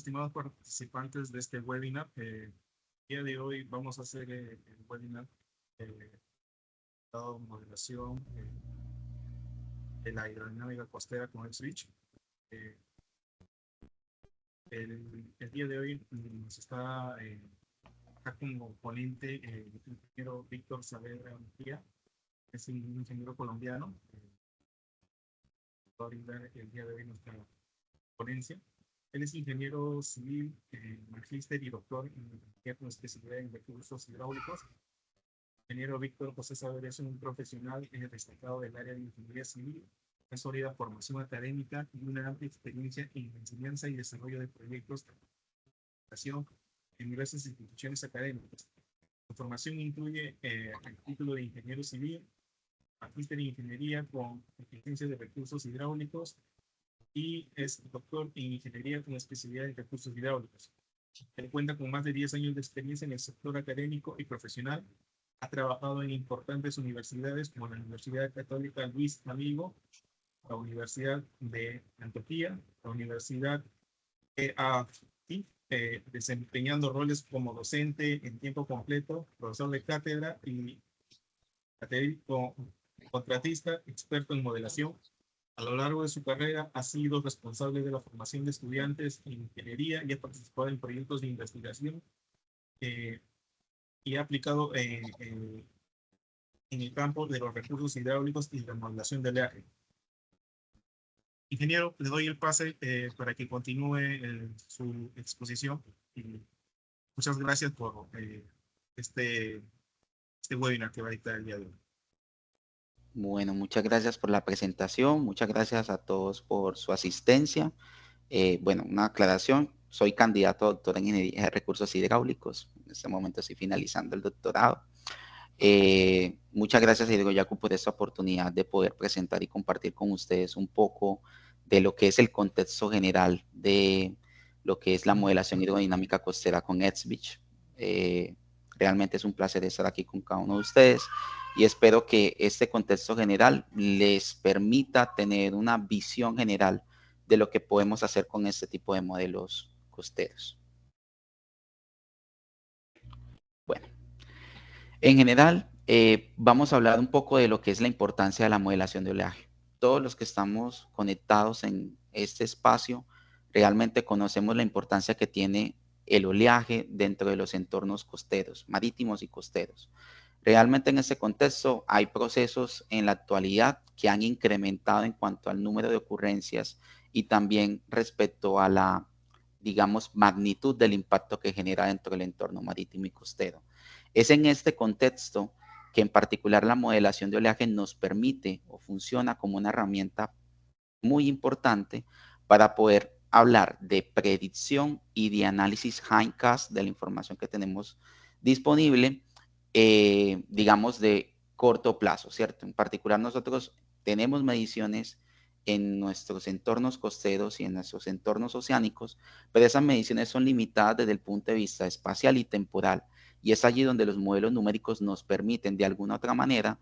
estimados participantes de este webinar. El día de hoy vamos a hacer el webinar dado modelación de la hidrodinámica costera con el switch. El día de hoy nos está acá como ponente el ingeniero Víctor Saavedra Mejía, es un ingeniero colombiano. Va a brindar el día de hoy nuestra ponencia. Él es ingeniero civil, magíster y doctor en especialidad en recursos hidráulicos. El ingeniero Víctor José Saavedra es un profesional destacado del área de ingeniería civil, una sólida formación académica y una amplia experiencia en enseñanza y desarrollo de proyectos de educación en diversas instituciones académicas. Su formación incluye el título de ingeniero civil, magíster en ingeniería con eficiencia de recursos hidráulicos y es doctor en ingeniería con especialidad en recursos hidráulicos. Él cuenta con más de 10 años de experiencia en el sector académico y profesional. Ha trabajado en importantes universidades como la Universidad Católica Luis Amigo, la Universidad de Antioquia, la Universidad EAFIT, desempeñando roles como docente en tiempo completo, profesor de cátedra y académico, contratista, experto en modelación. A lo largo de su carrera ha sido responsable de la formación de estudiantes en ingeniería y ha participado en proyectos de investigación y ha aplicado en el campo de los recursos hidráulicos y la modelación del oleaje. Ingeniero, le doy el pase para que continúe su exposición y muchas gracias por este webinar que va a dictar el día de hoy. Bueno, muchas gracias por la presentación, muchas gracias a todos por su asistencia. Bueno, una aclaración, soy candidato a doctor en Ingeniería de Recursos Hidráulicos, en este momento estoy finalizando el doctorado. Muchas gracias, Hidroyacu, por esta oportunidad de poder presentar y compartir con ustedes un poco de lo que es el contexto general de lo que es la modelación hidrodinámica costera con EDSBIC. Realmente es un placer estar aquí con cada uno de ustedes y espero que este contexto general les permita tener una visión general de lo que podemos hacer con este tipo de modelos costeros. Bueno, en general, vamos a hablar un poco de lo que es la importancia de la modelación de oleaje. Todos los que estamos conectados en este espacio realmente conocemos la importancia que tiene el oleaje dentro de los entornos costeros, marítimos y costeros. Realmente en este contexto hay procesos en la actualidad que han incrementado en cuanto al número de ocurrencias y también respecto a la, digamos, magnitud del impacto que genera dentro del entorno marítimo y costero. Es en este contexto que en particular la modelación de oleaje nos permite o funciona como una herramienta muy importante para poder hablar de predicción y de análisis hindcast de la información que tenemos disponible, digamos, de corto plazo, ¿cierto? En particular nosotros tenemos mediciones en nuestros entornos costeros y en nuestros entornos oceánicos, pero esas mediciones son limitadas desde el punto de vista espacial y temporal, y es allí donde los modelos numéricos nos permiten de alguna otra manera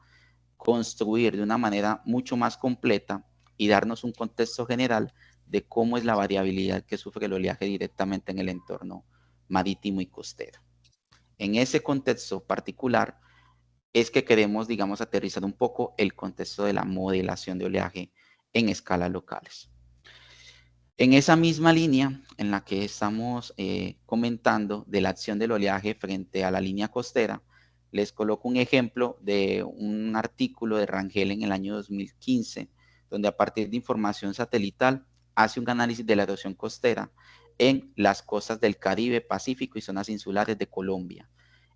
construir de una manera mucho más completa y darnos un contexto general de cómo es la variabilidad que sufre el oleaje directamente en el entorno marítimo y costero. En ese contexto particular es que queremos, digamos, aterrizar un poco el contexto de la modelación de oleaje en escalas locales. En esa misma línea en la que estamos comentando de la acción del oleaje frente a la línea costera, les coloco un ejemplo de un artículo de Rangel en el año 2015, donde a partir de información satelital hace un análisis de la erosión costera en las costas del Caribe, Pacífico y zonas insulares de Colombia.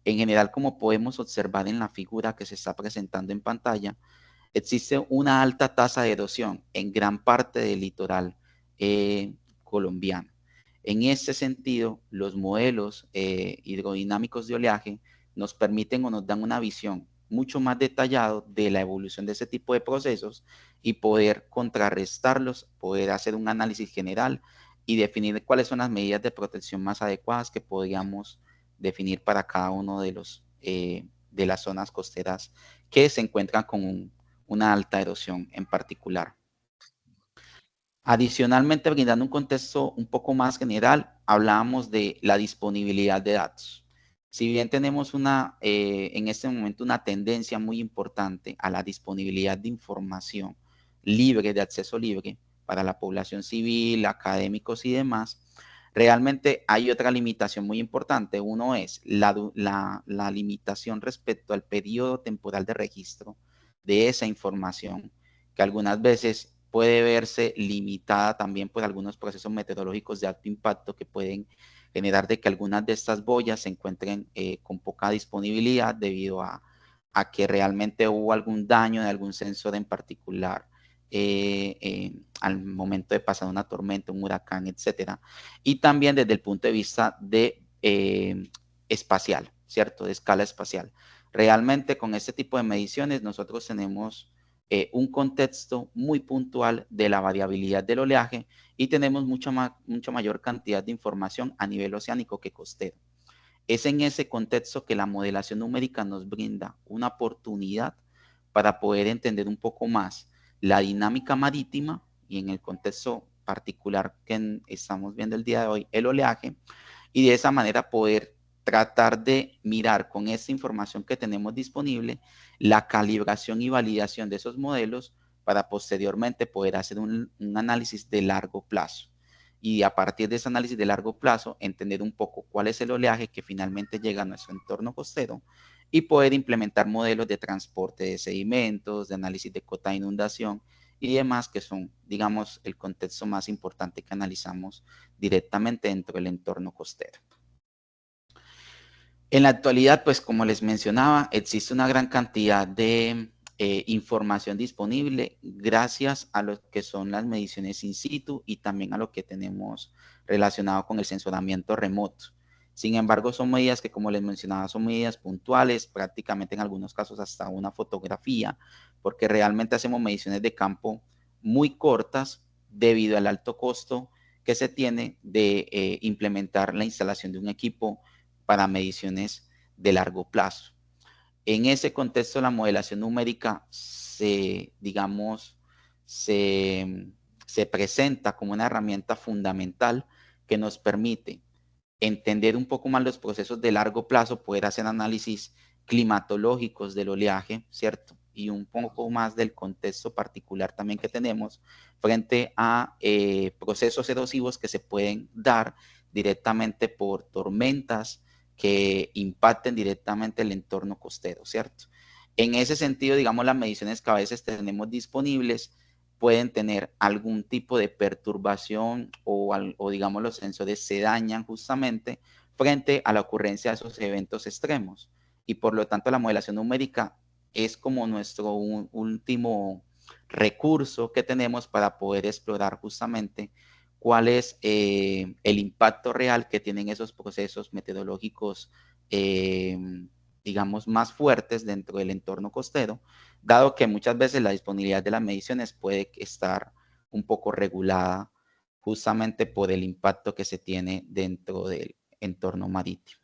En general, como podemos observar en la figura que se está presentando en pantalla, existe una alta tasa de erosión en gran parte del litoral colombiano. En este sentido, los modelos hidrodinámicos de oleaje nos permiten o nos dan una visión mucho más detallada de la evolución de ese tipo de procesos y poder contrarrestarlos, poder hacer un análisis general y definir cuáles son las medidas de protección más adecuadas que podríamos definir para cada uno de los de las zonas costeras que se encuentran con una alta erosión en particular. Adicionalmente, brindando un contexto un poco más general, hablábamos de la disponibilidad de datos. Si bien tenemos en este momento una tendencia muy importante a la disponibilidad de información libre, de acceso libre, para la población civil, académicos y demás, realmente hay otra limitación muy importante. Uno es la limitación respecto al periodo temporal de registro de esa información, que algunas veces puede verse limitada también por algunos procesos meteorológicos de alto impacto que pueden generar de que algunas de estas boyas se encuentren con poca disponibilidad debido a que realmente hubo algún daño de algún sensor en particular al momento de pasar una tormenta, un huracán, etcétera. Y también desde el punto de vista de espacial, ¿cierto? De escala espacial. Realmente con este tipo de mediciones nosotros tenemos un contexto muy puntual de la variabilidad del oleaje y tenemos mucha mayor cantidad de información a nivel oceánico que costero. Es en ese contexto que la modelación numérica nos brinda una oportunidad para poder entender un poco más la dinámica marítima y en el contexto particular que estamos viendo el día de hoy, el oleaje, y de esa manera poder tratar de mirar con esta información que tenemos disponible la calibración y validación de esos modelos para posteriormente poder hacer un análisis de largo plazo. Y a partir de ese análisis de largo plazo, entender un poco cuál es el oleaje que finalmente llega a nuestro entorno costero y poder implementar modelos de transporte de sedimentos, de análisis de cota de inundación y demás, que son, digamos, el contexto más importante que analizamos directamente dentro del entorno costero. En la actualidad, pues como les mencionaba, existe una gran cantidad de información disponible gracias a lo que son las mediciones in situ y también a lo que tenemos relacionado con el sensoramiento remoto. Sin embargo, son medidas que, como les mencionaba, son medidas puntuales, prácticamente en algunos casos hasta una fotografía, porque realmente hacemos mediciones de campo muy cortas debido al alto costo que se tiene de implementar la instalación de un equipo para mediciones de largo plazo. En ese contexto, la modelación numérica digamos, se presenta como una herramienta fundamental que nos permite entender un poco más los procesos de largo plazo, poder hacer análisis climatológicos del oleaje, ¿cierto? Y un poco más del contexto particular también que tenemos frente a procesos erosivos que se pueden dar directamente por tormentas que impacten directamente el entorno costero, ¿cierto? En ese sentido, digamos, las mediciones que a veces tenemos disponibles pueden tener algún tipo de perturbación o digamos los sensores se dañan justamente frente a la ocurrencia de esos eventos extremos. Y por lo tanto la modelación numérica es como nuestro último recurso que tenemos para poder explorar justamente cuál es el impacto real que tienen esos procesos meteorológicos, digamos, más fuertes dentro del entorno costero, dado que muchas veces la disponibilidad de las mediciones puede estar un poco regulada justamente por el impacto que se tiene dentro del entorno marítimo.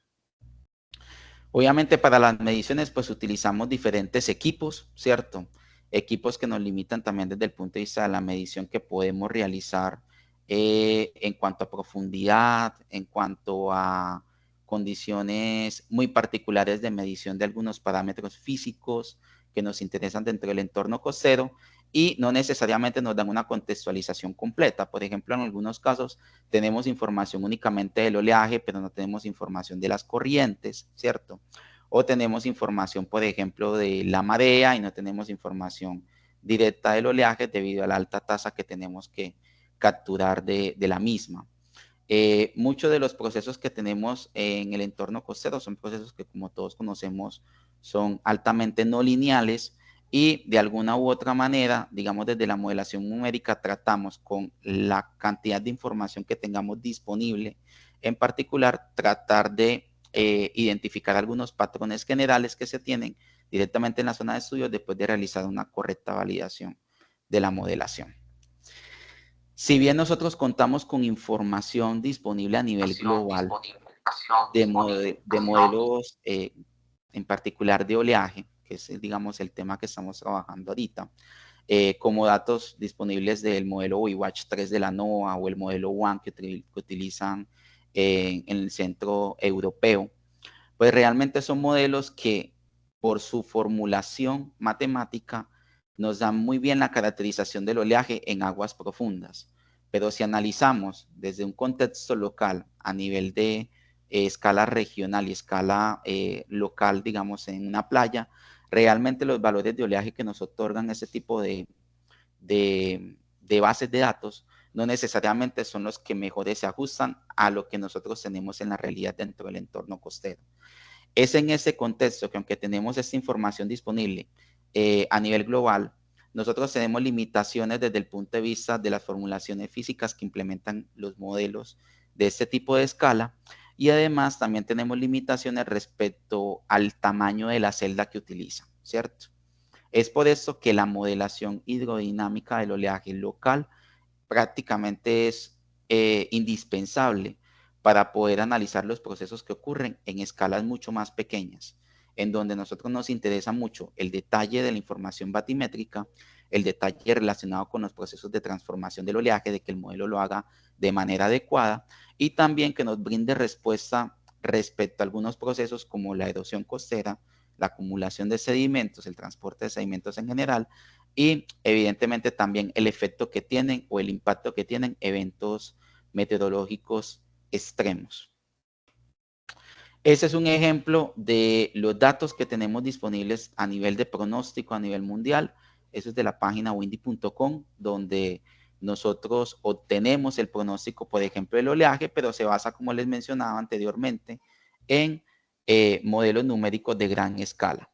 Obviamente para las mediciones pues utilizamos diferentes equipos, ¿cierto? Equipos que nos limitan también desde el punto de vista de la medición que podemos realizar en cuanto a profundidad, en cuanto a condiciones muy particulares de medición de algunos parámetros físicos que nos interesan dentro del entorno costero y no necesariamente nos dan una contextualización completa. Por ejemplo, en algunos casos tenemos información únicamente del oleaje, pero no tenemos información de las corrientes, ¿cierto? O tenemos información, por ejemplo, de la marea y no tenemos información directa del oleaje debido a la alta tasa que tenemos que capturar de la misma. Muchos de los procesos que tenemos en el entorno costero son procesos que, como todos conocemos, son altamente no lineales y de alguna u otra manera, digamos desde la modelación numérica, tratamos con la cantidad de información que tengamos disponible, en particular tratar de identificar algunos patrones generales que se tienen directamente en la zona de estudio después de realizar una correcta validación de la modelación. Si bien nosotros contamos con información disponible a nivel global de modelos, en particular de oleaje, que es, digamos, el tema que estamos trabajando ahorita, como datos disponibles del modelo WeWatch 3 de la NOAA o el modelo WAN que utilizan en el centro europeo, pues realmente son modelos que por su formulación matemática nos dan muy bien la caracterización del oleaje en aguas profundas. Pero si analizamos desde un contexto local a nivel de escala regional y escala local, digamos, en una playa, realmente los valores de oleaje que nos otorgan ese tipo de bases de datos no necesariamente son los que mejores se ajustan a lo que nosotros tenemos en la realidad dentro del entorno costero. Es en ese contexto que aunque tenemos esta información disponible a nivel global, nosotros tenemos limitaciones desde el punto de vista de las formulaciones físicas que implementan los modelos de este tipo de escala y además también tenemos limitaciones respecto al tamaño de la celda que utilizan, ¿cierto? Es por eso que la modelación hidrodinámica del oleaje local prácticamente es indispensable para poder analizar los procesos que ocurren en escalas mucho más pequeñas, en donde a nosotros nos interesa mucho el detalle de la información batimétrica, el detalle relacionado con los procesos de transformación del oleaje, de que el modelo lo haga de manera adecuada y también que nos brinde respuesta respecto a algunos procesos como la erosión costera, la acumulación de sedimentos, el transporte de sedimentos en general y evidentemente también el efecto que tienen o el impacto que tienen eventos meteorológicos extremos. Ese es un ejemplo de los datos que tenemos disponibles a nivel de pronóstico a nivel mundial. Eso es de la página windy.com, donde nosotros obtenemos el pronóstico, por ejemplo, del oleaje, pero se basa, como les mencionaba anteriormente, en modelos numéricos de gran escala,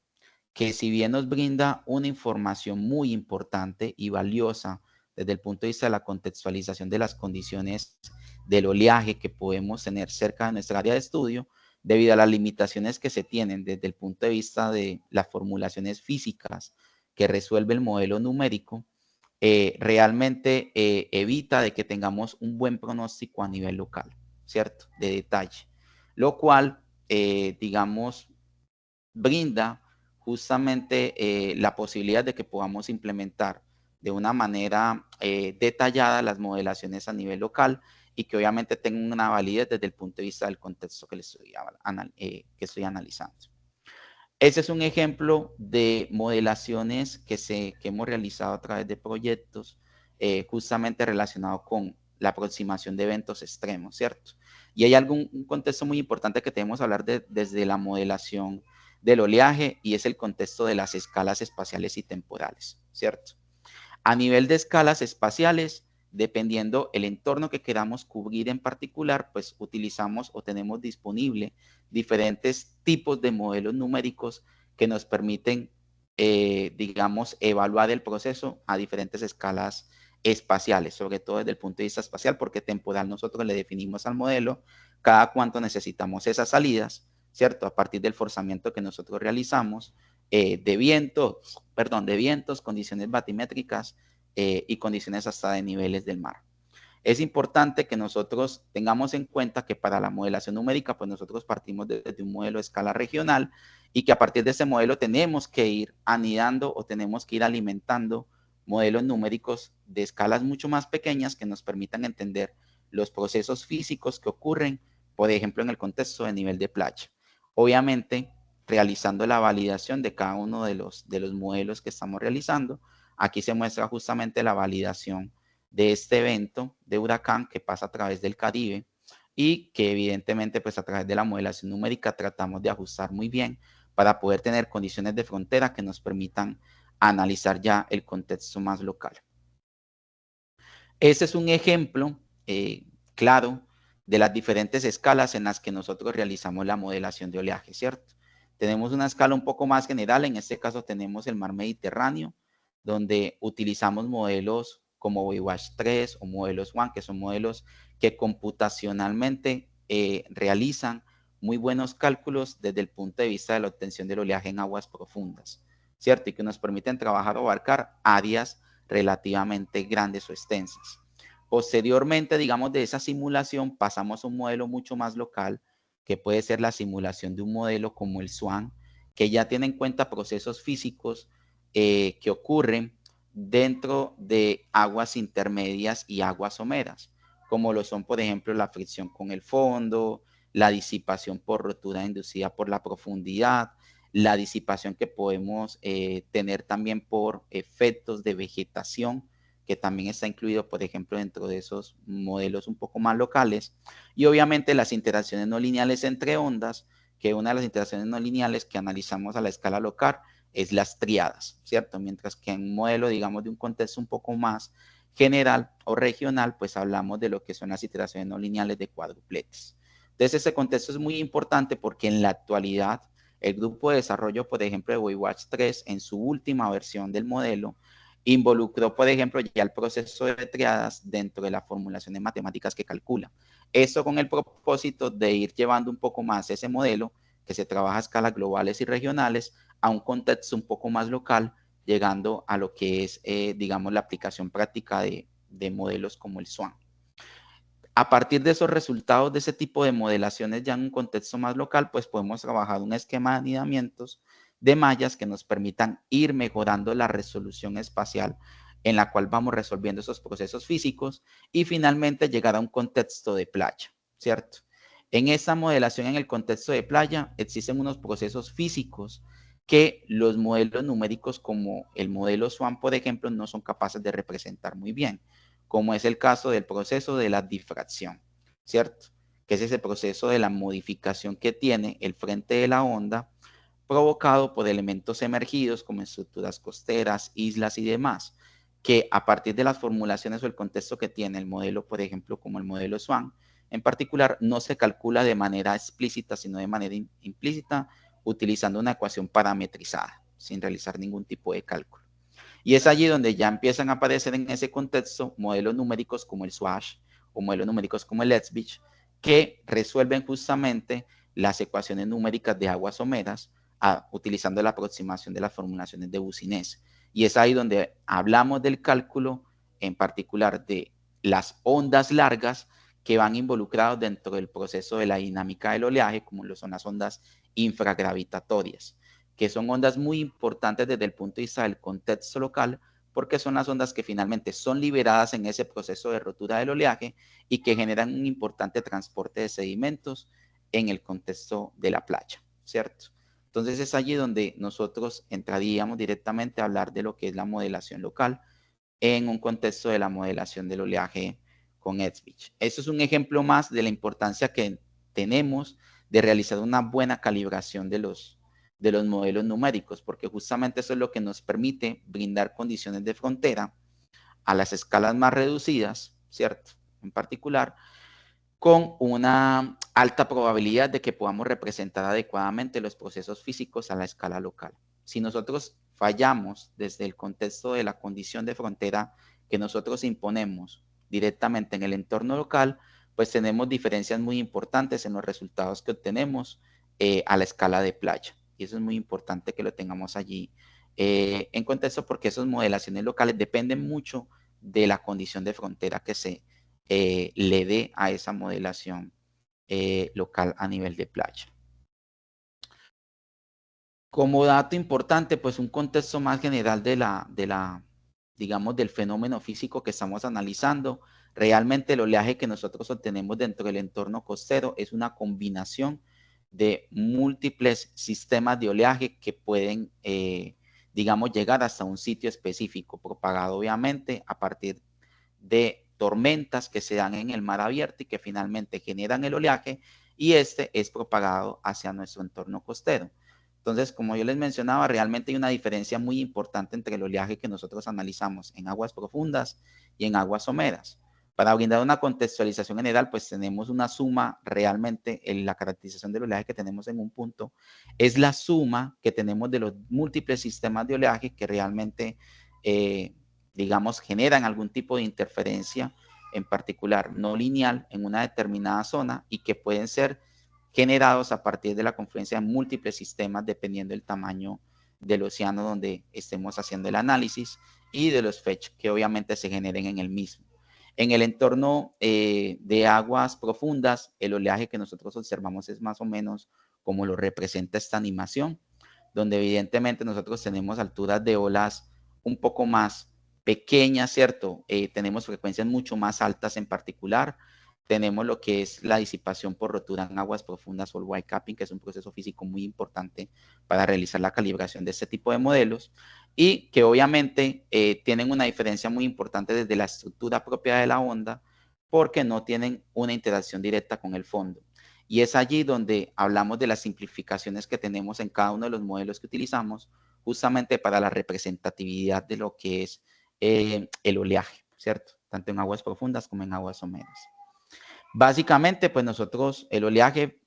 que si bien nos brinda una información muy importante y valiosa desde el punto de vista de la contextualización de las condiciones del oleaje que podemos tener cerca de nuestra área de estudio, debido a las limitaciones que se tienen desde el punto de vista de las formulaciones físicas que resuelve el modelo numérico, realmente evita de que tengamos un buen pronóstico a nivel local, ¿cierto? De detalle, lo cual, digamos, brinda justamente la posibilidad de que podamos implementar de una manera detallada las modelaciones a nivel local y que obviamente tengan una validez desde el punto de vista del contexto que estoy analizando. Ese es un ejemplo de modelaciones que hemos realizado a través de proyectos justamente relacionados con la aproximación de eventos extremos, ¿cierto? Y hay un contexto muy importante que tenemos que hablar desde la modelación del oleaje y es el contexto de las escalas espaciales y temporales, ¿cierto? A nivel de escalas espaciales, dependiendo el entorno que queramos cubrir en particular, pues utilizamos o tenemos disponible diferentes tipos de modelos numéricos que nos permiten, digamos, evaluar el proceso a diferentes escalas espaciales, sobre todo desde el punto de vista espacial, porque temporal nosotros le definimos al modelo cada cuánto necesitamos esas salidas, ¿cierto? A partir del forzamiento que nosotros realizamos de vientos, condiciones batimétricas y condiciones hasta de niveles del mar. Es importante que nosotros tengamos en cuenta que para la modelación numérica, pues nosotros partimos desde un modelo de escala regional y que a partir de ese modelo tenemos que ir anidando o tenemos que ir alimentando modelos numéricos de escalas mucho más pequeñas que nos permitan entender los procesos físicos que ocurren, por ejemplo, en el contexto de nivel de playa. Obviamente, realizando la validación de cada uno de los modelos que estamos realizando, aquí se muestra justamente la validación de este evento de huracán que pasa a través del Caribe y que evidentemente pues a través de la modelación numérica tratamos de ajustar muy bien para poder tener condiciones de frontera que nos permitan analizar ya el contexto más local. Este es un ejemplo claro de las diferentes escalas en las que nosotros realizamos la modelación de oleaje, ¿cierto? Tenemos una escala un poco más general, en este caso tenemos el mar Mediterráneo, donde utilizamos modelos como WeWatch 3 o modelos WAN, que son modelos que computacionalmente realizan muy buenos cálculos desde el punto de vista de la obtención del oleaje en aguas profundas, ¿cierto? Y que nos permiten trabajar o abarcar áreas relativamente grandes o extensas. Posteriormente, digamos, de esa simulación pasamos a un modelo mucho más local, que puede ser la simulación de un modelo como el SWAN, que ya tiene en cuenta procesos físicos que ocurren dentro de aguas intermedias y aguas someras, como lo son, por ejemplo, la fricción con el fondo, la disipación por rotura inducida por la profundidad, la disipación que podemos tener también por efectos de vegetación, que también está incluido, por ejemplo, dentro de esos modelos un poco más locales, y obviamente las interacciones no lineales entre ondas, que una de las interacciones no lineales que analizamos a la escala local es las tríadas, ¿cierto? Mientras que en un modelo, digamos, de un contexto un poco más general o regional, pues hablamos de lo que son las iteraciones no lineales de cuádrupletes. Entonces, ese contexto es muy importante porque en la actualidad, el grupo de desarrollo, por ejemplo, de WeWatch 3, en su última versión del modelo, involucró, por ejemplo, ya el proceso de triadas dentro de las formulaciones matemáticas que calcula. Eso con el propósito de ir llevando un poco más ese modelo que se trabaja a escalas globales y regionales a un contexto un poco más local, llegando a lo que es, digamos, la aplicación práctica de modelos como el SWAN. A partir de esos resultados de ese tipo de modelaciones ya en un contexto más local, pues podemos trabajar un esquema de anidamientos de mallas que nos permitan ir mejorando la resolución espacial en la cual vamos resolviendo esos procesos físicos y finalmente llegar a un contexto de playa, ¿cierto? En esa modelación en el contexto de playa existen unos procesos físicos que los modelos numéricos como el modelo SWAN, por ejemplo, no son capaces de representar muy bien, como es el caso del proceso de la difracción, ¿cierto? Que es ese proceso de la modificación que tiene el frente de la onda provocado por elementos emergidos como estructuras costeras, islas y demás, que a partir de las formulaciones o el contexto que tiene el modelo, por ejemplo, como el modelo SWAN, en particular, no se calcula de manera explícita, sino de manera implícita, utilizando una ecuación parametrizada, sin realizar ningún tipo de cálculo. Y es allí donde ya empiezan a aparecer en ese contexto modelos numéricos como el SWASH o modelos numéricos como el ETSBICH, que resuelven justamente las ecuaciones numéricas de aguas someras utilizando la aproximación de las formulaciones de Boussinesq. Y es ahí donde hablamos del cálculo, en particular de las ondas largas que van involucrados dentro del proceso de la dinámica del oleaje, como lo son las ondas infragravitatorias, que son ondas muy importantes desde el punto de vista del contexto local, porque son las ondas que finalmente son liberadas en ese proceso de rotura del oleaje y que generan un importante transporte de sedimentos en el contexto de la playa, ¿cierto? Entonces es allí donde nosotros entraríamos directamente a hablar de lo que es la modelación local en un contexto de la modelación del oleaje con ETSBICH. Eso es un ejemplo más de la importancia que tenemos de realizar una buena calibración de los modelos numéricos, porque justamente eso es lo que nos permite brindar condiciones de frontera a las escalas más reducidas, ¿cierto? En particular, con una alta probabilidad de que podamos representar adecuadamente los procesos físicos a la escala local. Si nosotros fallamos desde el contexto de la condición de frontera que nosotros imponemos directamente en el entorno local, pues tenemos diferencias muy importantes en los resultados que obtenemos a la escala de playa. Y eso es muy importante que lo tengamos allí en contexto porque esas modelaciones locales dependen mucho de la condición de frontera que se le dé a esa modelación local a nivel de playa. Como dato importante, pues un contexto más general digamos, del fenómeno físico que estamos analizando. Realmente el oleaje que nosotros obtenemos dentro del entorno costero es una combinación de múltiples sistemas de oleaje que pueden, digamos, llegar hasta un sitio específico, propagado obviamente a partir de tormentas que se dan en el mar abierto y que finalmente generan el oleaje y este es propagado hacia nuestro entorno costero. Entonces, como yo les mencionaba, realmente hay una diferencia muy importante entre el oleaje que nosotros analizamos en aguas profundas y en aguas someras. Para brindar una contextualización general, pues tenemos una suma realmente, en la caracterización del oleaje que tenemos en un punto, es la suma que tenemos de los múltiples sistemas de oleaje que realmente digamos, generan algún tipo de interferencia, en particular no lineal, en una determinada zona y que pueden ser generados a partir de la confluencia de múltiples sistemas dependiendo del tamaño del océano donde estemos haciendo el análisis y de los fetch que obviamente se generen en el mismo. En el entorno de aguas profundas, el oleaje que nosotros observamos es más o menos como lo representa esta animación, donde evidentemente nosotros tenemos alturas de olas un poco más pequeñas, ¿cierto? Tenemos frecuencias mucho más altas en particular. Tenemos lo que es la disipación por rotura en aguas profundas o el white capping, que es un proceso físico muy importante para realizar la calibración de este tipo de modelos y que obviamente tienen una diferencia muy importante desde la estructura propia de la onda porque no tienen una interacción directa con el fondo. Y es allí donde hablamos de las simplificaciones que tenemos en cada uno de los modelos que utilizamos justamente para la representatividad de lo que es el oleaje, ¿cierto? Tanto en aguas profundas como en aguas someras. Básicamente, pues nosotros, el oleaje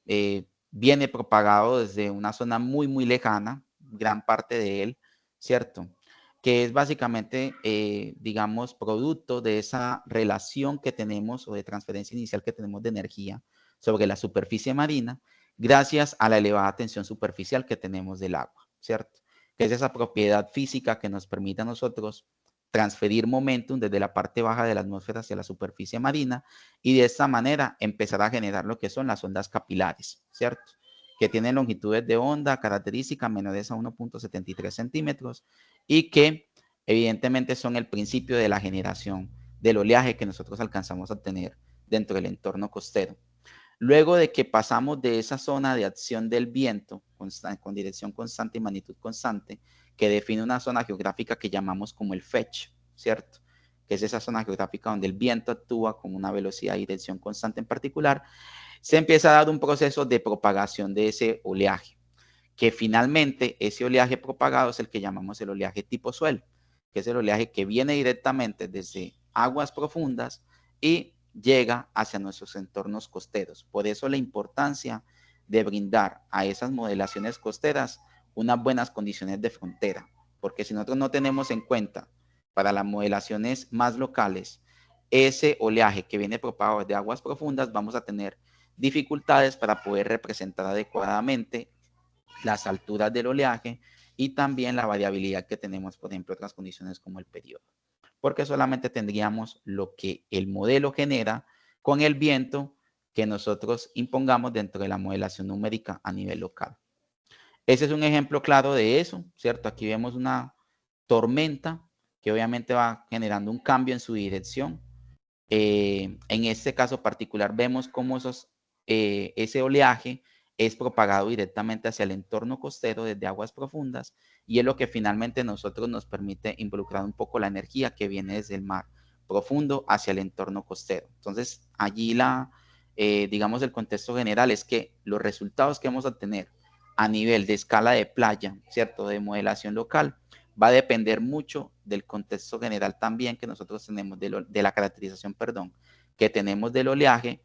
viene propagado desde una zona muy, muy lejana, gran parte de él, ¿cierto? Que es básicamente, digamos, producto de esa relación que tenemos o de transferencia inicial que tenemos de energía sobre la superficie marina, gracias a la elevada tensión superficial que tenemos del agua, ¿cierto? Que es esa propiedad física que nos permite a nosotros transferir momentum desde la parte baja de la atmósfera hacia la superficie marina y de esta manera empezar a generar lo que son las ondas capilares, ¿cierto? Que tienen longitudes de onda características menores a 1.73 centímetros y que evidentemente son el principio de la generación del oleaje que nosotros alcanzamos a obtener dentro del entorno costero. Luego de que pasamos de esa zona de acción del viento con dirección constante y magnitud constante, que define una zona geográfica que llamamos como el FECH, ¿cierto? Que es esa zona geográfica donde el viento actúa con una velocidad y dirección constante en particular, se empieza a dar un proceso de propagación de ese oleaje, que finalmente ese oleaje propagado es el que llamamos el oleaje tipo suelo, que es el oleaje que viene directamente desde aguas profundas y llega hacia nuestros entornos costeros. Por eso la importancia de brindar a esas modelaciones costeras unas buenas condiciones de frontera, porque si nosotros no tenemos en cuenta para las modelaciones más locales ese oleaje que viene propagado de aguas profundas, vamos a tener dificultades para poder representar adecuadamente las alturas del oleaje y también la variabilidad que tenemos, por ejemplo, otras condiciones como el periodo. Porque solamente tendríamos lo que el modelo genera con el viento que nosotros impongamos dentro de la modelación numérica a nivel local. Ese es un ejemplo claro de eso, ¿cierto? Aquí vemos una tormenta que obviamente va generando un cambio en su dirección. En este caso particular vemos cómo ese oleaje es propagado directamente hacia el entorno costero desde aguas profundas y es lo que finalmente nosotros nos permite involucrar un poco la energía que viene desde el mar profundo hacia el entorno costero. Entonces, allí digamos, el contexto general es que los resultados que vamos a tener a nivel de escala de playa, ¿cierto? De modelación local, va a depender mucho del contexto general también que nosotros tenemos, de la caracterización, perdón, que tenemos del oleaje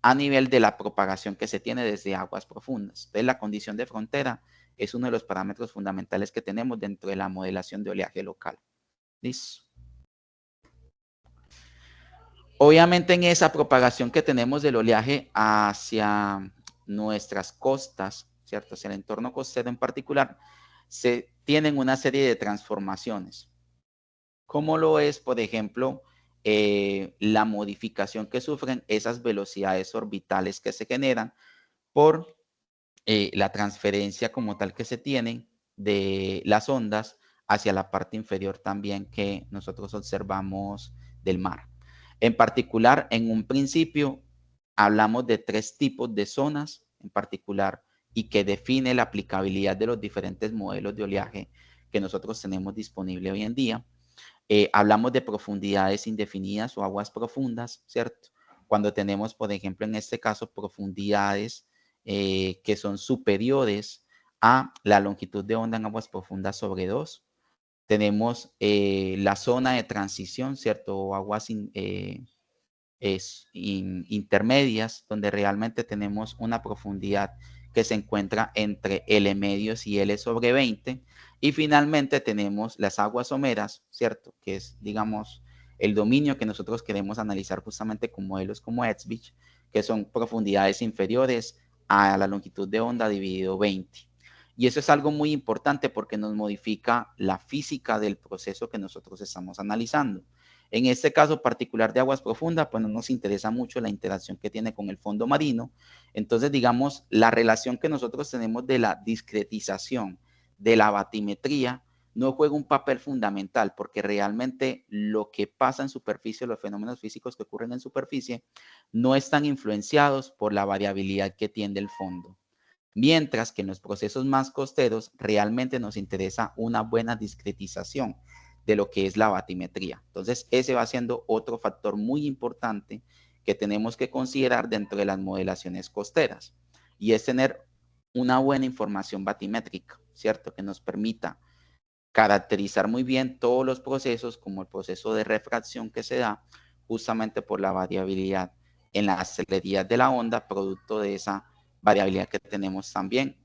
a nivel de la propagación que se tiene desde aguas profundas. Entonces, la condición de frontera es uno de los parámetros fundamentales que tenemos dentro de la modelación de oleaje local. ¿Listo? Obviamente en esa propagación que tenemos del oleaje hacia nuestras costas, ¿cierto? Hacia el entorno costero en particular, se tienen una serie de transformaciones. ¿Cómo lo es, por ejemplo, la modificación que sufren esas velocidades orbitales que se generan por la transferencia como tal que se tienen de las ondas hacia la parte inferior también que nosotros observamos del mar? En particular, en un principio, hablamos de 3 tipos de zonas en particular y que define la aplicabilidad de los diferentes modelos de oleaje que nosotros tenemos disponible hoy en día. Hablamos de profundidades indefinidas o aguas profundas, ¿cierto? Cuando tenemos, por ejemplo, en este caso, profundidades que son superiores a la longitud de onda en aguas profundas sobre 2. Tenemos la zona de transición, ¿cierto? O aguas intermedias, donde realmente tenemos una profundidad que se encuentra entre L medios y L sobre 20. Y finalmente tenemos las aguas someras, ¿cierto? Que es, digamos, el dominio que nosotros queremos analizar justamente con modelos como EDSBIC, que son profundidades inferiores a la longitud de onda dividido 20. Y eso es algo muy importante porque nos modifica la física del proceso que nosotros estamos analizando. En este caso particular de aguas profundas, pues no nos interesa mucho la interacción que tiene con el fondo marino. Entonces, digamos, la relación que nosotros tenemos de la discretización de la batimetría no juega un papel fundamental, porque realmente lo que pasa en superficie, los fenómenos físicos que ocurren en superficie, no están influenciados por la variabilidad que tiene el fondo. Mientras que en los procesos más costeros realmente nos interesa una buena discretización de lo que es la batimetría. Entonces, ese va siendo otro factor muy importante que tenemos que considerar dentro de las modelaciones costeras, y es tener una buena información batimétrica, ¿cierto? Que nos permita caracterizar muy bien todos los procesos, como el proceso de refracción que se da justamente por la variabilidad en la celeridad de la onda, producto de esa variabilidad que tenemos también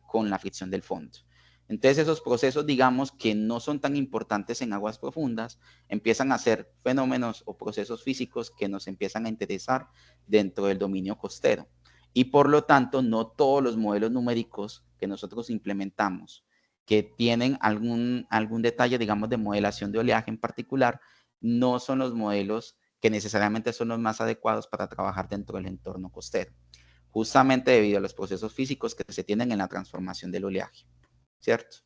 con la fricción del fondo. Entonces esos procesos, digamos, que no son tan importantes en aguas profundas, empiezan a ser fenómenos o procesos físicos que nos empiezan a interesar dentro del dominio costero. Y por lo tanto, no todos los modelos numéricos que nosotros implementamos que tienen algún detalle, digamos, de modelación de oleaje en particular, no son los modelos que necesariamente son los más adecuados para trabajar dentro del entorno costero, justamente debido a los procesos físicos que se tienen en la transformación del oleaje, ¿cierto?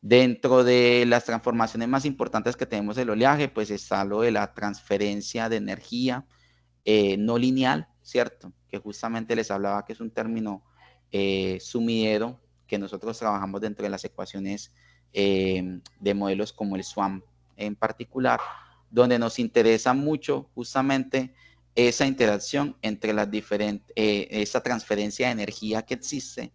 Dentro de las transformaciones más importantes que tenemos del oleaje, pues está lo de la transferencia de energía no lineal, ¿cierto? Que justamente les hablaba que es un término sumidero que nosotros trabajamos dentro de las ecuaciones de modelos como el SWAM en particular, donde nos interesa mucho justamente esa interacción entre las diferentes, esa transferencia de energía que existe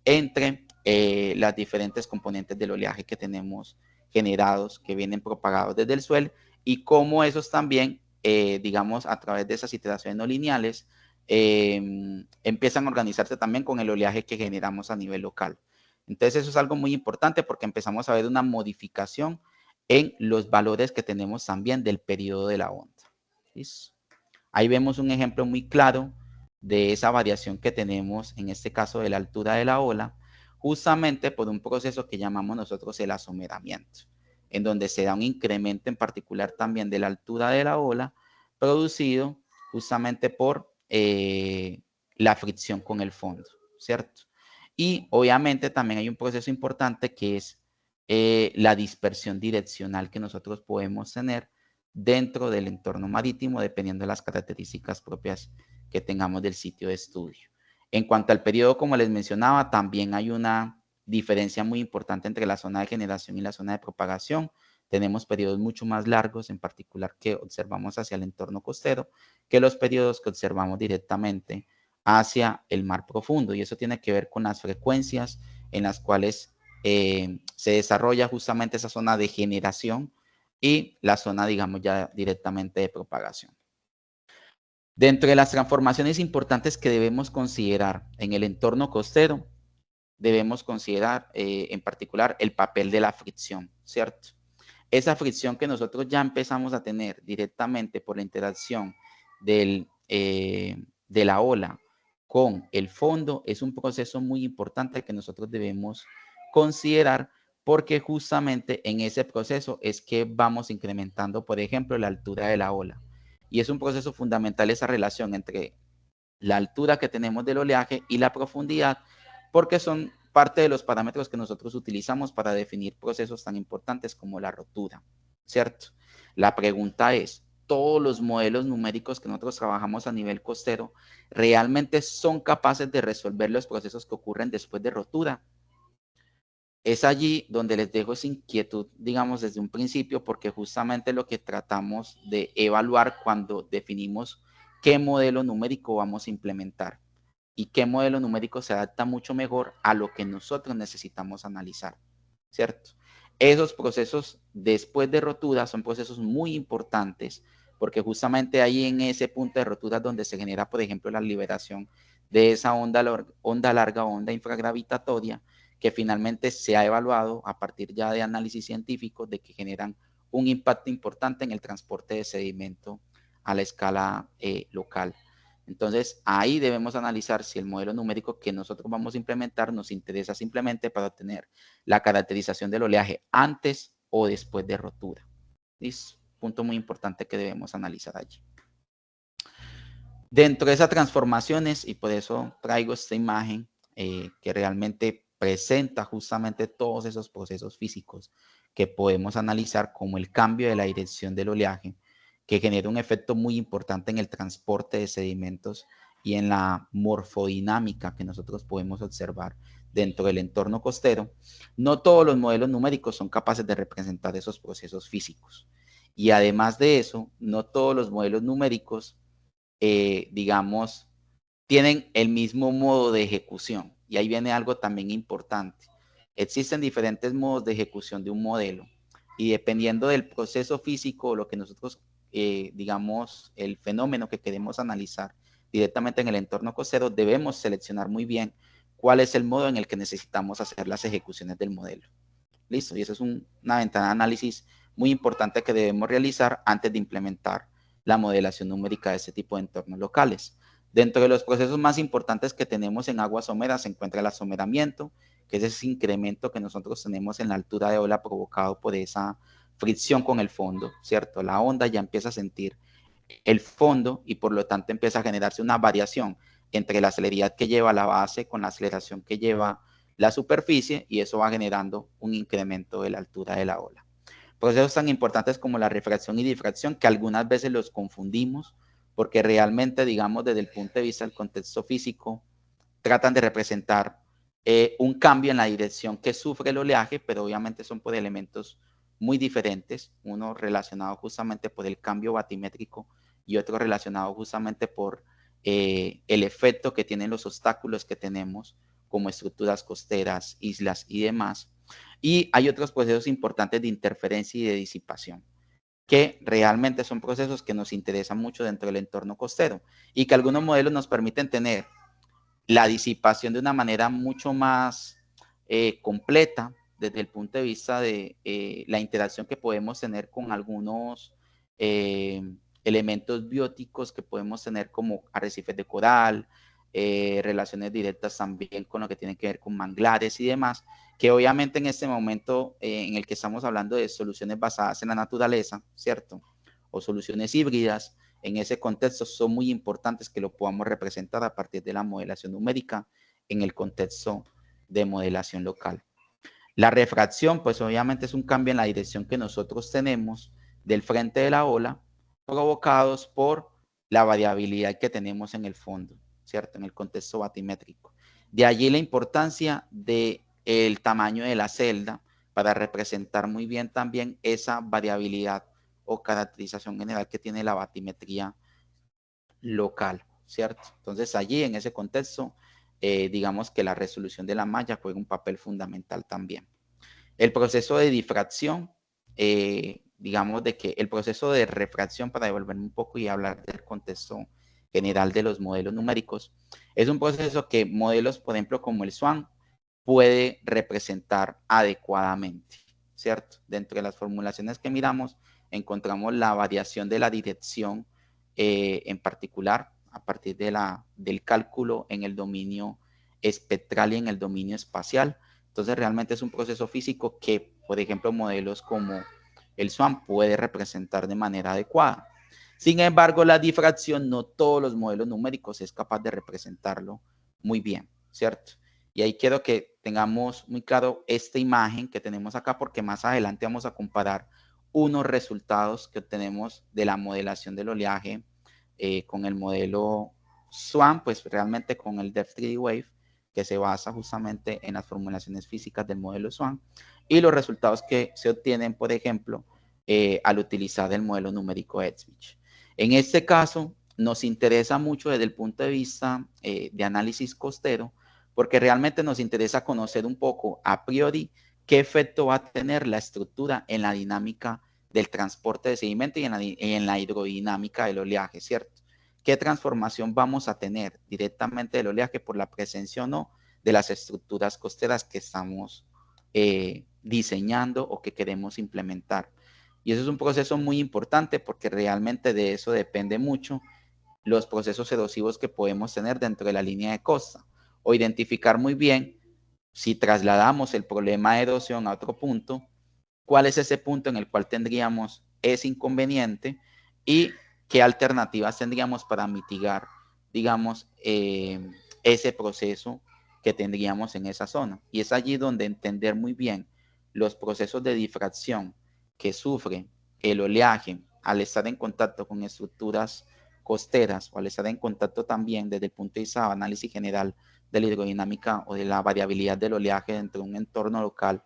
entre las diferentes componentes del oleaje que tenemos generados, que vienen propagados desde el suelo, y cómo esos también, digamos, a través de esas iteraciones no lineales, empiezan a organizarse también con el oleaje que generamos a nivel local. Entonces eso es algo muy importante porque empezamos a ver una modificación en los valores que tenemos también del periodo de la onda. ¿Listo? Ahí vemos un ejemplo muy claro de esa variación que tenemos, en este caso de la altura de la ola, justamente por un proceso que llamamos nosotros el asomeramiento, en donde se da un incremento en particular también de la altura de la ola, producido justamente por la fricción con el fondo, ¿cierto? Y obviamente también hay un proceso importante que es la dispersión direccional que nosotros podemos tener dentro del entorno marítimo, dependiendo de las características propias que tengamos del sitio de estudio. En cuanto al periodo, como les mencionaba, también hay una diferencia muy importante entre la zona de generación y la zona de propagación. Tenemos periodos mucho más largos, en particular que observamos hacia el entorno costero, que los periodos que observamos directamente hacia el mar profundo. Y eso tiene que ver con las frecuencias en las cuales se desarrolla justamente esa zona de generación y la zona, digamos, ya directamente de propagación. Dentro de las transformaciones importantes que debemos considerar en el entorno costero, debemos considerar en particular el papel de la fricción, ¿cierto? Esa fricción que nosotros ya empezamos a tener directamente por la interacción de la ola con el fondo es un proceso muy importante que nosotros debemos considerar, porque justamente en ese proceso es que vamos incrementando, por ejemplo, la altura de la ola. Y es un proceso fundamental esa relación entre la altura que tenemos del oleaje y la profundidad, porque son parte de los parámetros que nosotros utilizamos para definir procesos tan importantes como la rotura, ¿cierto? La pregunta es, ¿todos los modelos numéricos que nosotros trabajamos a nivel costero realmente son capaces de resolver los procesos que ocurren después de rotura? Es allí donde les dejo esa inquietud, digamos, desde un principio, porque justamente lo que tratamos de evaluar cuando definimos qué modelo numérico vamos a implementar y qué modelo numérico se adapta mucho mejor a lo que nosotros necesitamos analizar, ¿cierto? Esos procesos después de rotura son procesos muy importantes porque justamente ahí en ese punto de rotura donde se genera, por ejemplo, la liberación de esa onda larga o onda infragravitatoria, que finalmente se ha evaluado a partir ya de análisis científicos de que generan un impacto importante en el transporte de sedimento a la escala local. Entonces, ahí debemos analizar si el modelo numérico que nosotros vamos a implementar nos interesa simplemente para obtener la caracterización del oleaje antes o después de rotura. Es un punto muy importante que debemos analizar allí. Dentro de esas transformaciones, y por eso traigo esta imagen que realmente presenta justamente todos esos procesos físicos que podemos analizar como el cambio de la dirección del oleaje, que genera un efecto muy importante en el transporte de sedimentos y en la morfodinámica que nosotros podemos observar dentro del entorno costero. No todos los modelos numéricos son capaces de representar esos procesos físicos. Y además de eso, no todos los modelos numéricos, digamos, tienen el mismo modo de ejecución. Y ahí viene algo también importante. Existen diferentes modos de ejecución de un modelo y dependiendo del proceso físico, lo que nosotros, digamos, el fenómeno que queremos analizar directamente en el entorno costero, debemos seleccionar muy bien cuál es el modo en el que necesitamos hacer las ejecuciones del modelo. Listo, y eso es una ventana de análisis muy importante que debemos realizar antes de implementar la modelación numérica de este tipo de entornos locales. Dentro de los procesos más importantes que tenemos en aguas someras se encuentra el asomeramiento, que es ese incremento que nosotros tenemos en la altura de ola provocado por esa fricción con el fondo, ¿cierto? La onda ya empieza a sentir el fondo y por lo tanto empieza a generarse una variación entre la celeridad que lleva la base con la aceleración que lleva la superficie y eso va generando un incremento de la altura de la ola. Procesos tan importantes como la refracción y difracción que algunas veces los confundimos porque realmente, digamos, desde el punto de vista del contexto físico, tratan de representar un cambio en la dirección que sufre el oleaje, pero obviamente son por elementos muy diferentes, uno relacionado justamente por el cambio batimétrico y otro relacionado justamente por el efecto que tienen los obstáculos que tenemos como estructuras costeras, islas y demás. Y hay otros procesos importantes de interferencia y de disipación, que realmente son procesos que nos interesan mucho dentro del entorno costero y que algunos modelos nos permiten tener la disipación de una manera mucho más completa desde el punto de vista de la interacción que podemos tener con algunos eh, elementos bióticos que podemos tener como arrecifes de coral, relaciones directas también con lo que tiene que ver con manglares y demás, que obviamente en este momento en el que estamos hablando de soluciones basadas en la naturaleza, ¿cierto? O soluciones híbridas, en ese contexto son muy importantes que lo podamos representar a partir de la modelación numérica en el contexto de modelación local. La refracción, pues obviamente es un cambio en la dirección que nosotros tenemos del frente de la ola, provocados por la variabilidad que tenemos en el fondo, ¿cierto? En el contexto batimétrico. De allí la importancia del tamaño de la celda para representar muy bien también esa variabilidad o caracterización general que tiene la batimetría local, ¿cierto? Entonces allí en ese contexto, digamos que la resolución de la malla juega un papel fundamental también. El proceso de difracción, digamos de que el proceso de refracción, para devolverme un poco y hablar del contexto general de los modelos numéricos, es un proceso que modelos, por ejemplo, como el SWAN, puede representar adecuadamente, ¿cierto? Dentro de las formulaciones que miramos, encontramos la variación de la dirección en particular a partir del cálculo en el dominio espectral y en el dominio espacial. Entonces realmente es un proceso físico que, por ejemplo, modelos como el SWAN puede representar de manera adecuada. Sin embargo, la difracción no todos los modelos numéricos es capaz de representarlo muy bien, ¿cierto? Y ahí quiero que tengamos muy claro esta imagen que tenemos acá porque más adelante vamos a comparar unos resultados que obtenemos de la modelación del oleaje con el modelo SWAN, pues realmente con el Depth 3D Wave, que se basa justamente en las formulaciones físicas del modelo SWAN, y los resultados que se obtienen, por ejemplo, al utilizar el modelo numérico Edge. En este caso, nos interesa mucho desde el punto de vista de análisis costero, porque realmente nos interesa conocer un poco a priori qué efecto va a tener la estructura en la dinámica del transporte de sedimento y en la hidrodinámica del oleaje, ¿cierto? ¿Qué transformación vamos a tener directamente del oleaje por la presencia o no de las estructuras costeras que estamos diseñando o que queremos implementar? Y eso es un proceso muy importante porque realmente de eso depende mucho los procesos erosivos que podemos tener dentro de la línea de costa o identificar muy bien si trasladamos el problema de erosión a otro punto, cuál es ese punto en el cual tendríamos ese inconveniente y qué alternativas tendríamos para mitigar, digamos, ese proceso que tendríamos en esa zona. Y es allí donde entender muy bien los procesos de difracción que sufre el oleaje al estar en contacto con estructuras costeras o al estar en contacto también desde el punto de vista de análisis general de la hidrodinámica o de la variabilidad del oleaje dentro de un entorno local,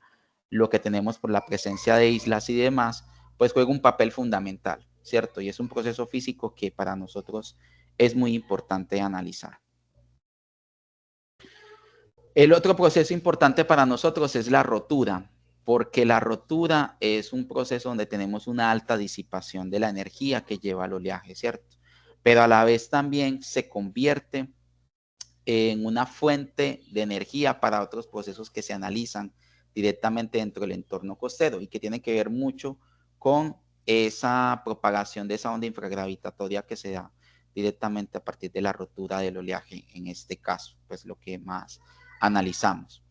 lo que tenemos por la presencia de islas y demás, pues juega un papel fundamental, ¿cierto? Y es un proceso físico que para nosotros es muy importante analizar. El otro proceso importante para nosotros es la rotura, porque la rotura es un proceso donde tenemos una alta disipación de la energía que lleva el oleaje, ¿cierto? Pero a la vez también se convierte en una fuente de energía para otros procesos que se analizan directamente dentro del entorno costero y que tienen que ver mucho con esa propagación de esa onda infragravitatoria que se da directamente a partir de la rotura del oleaje, en este caso, pues lo que más analizamos.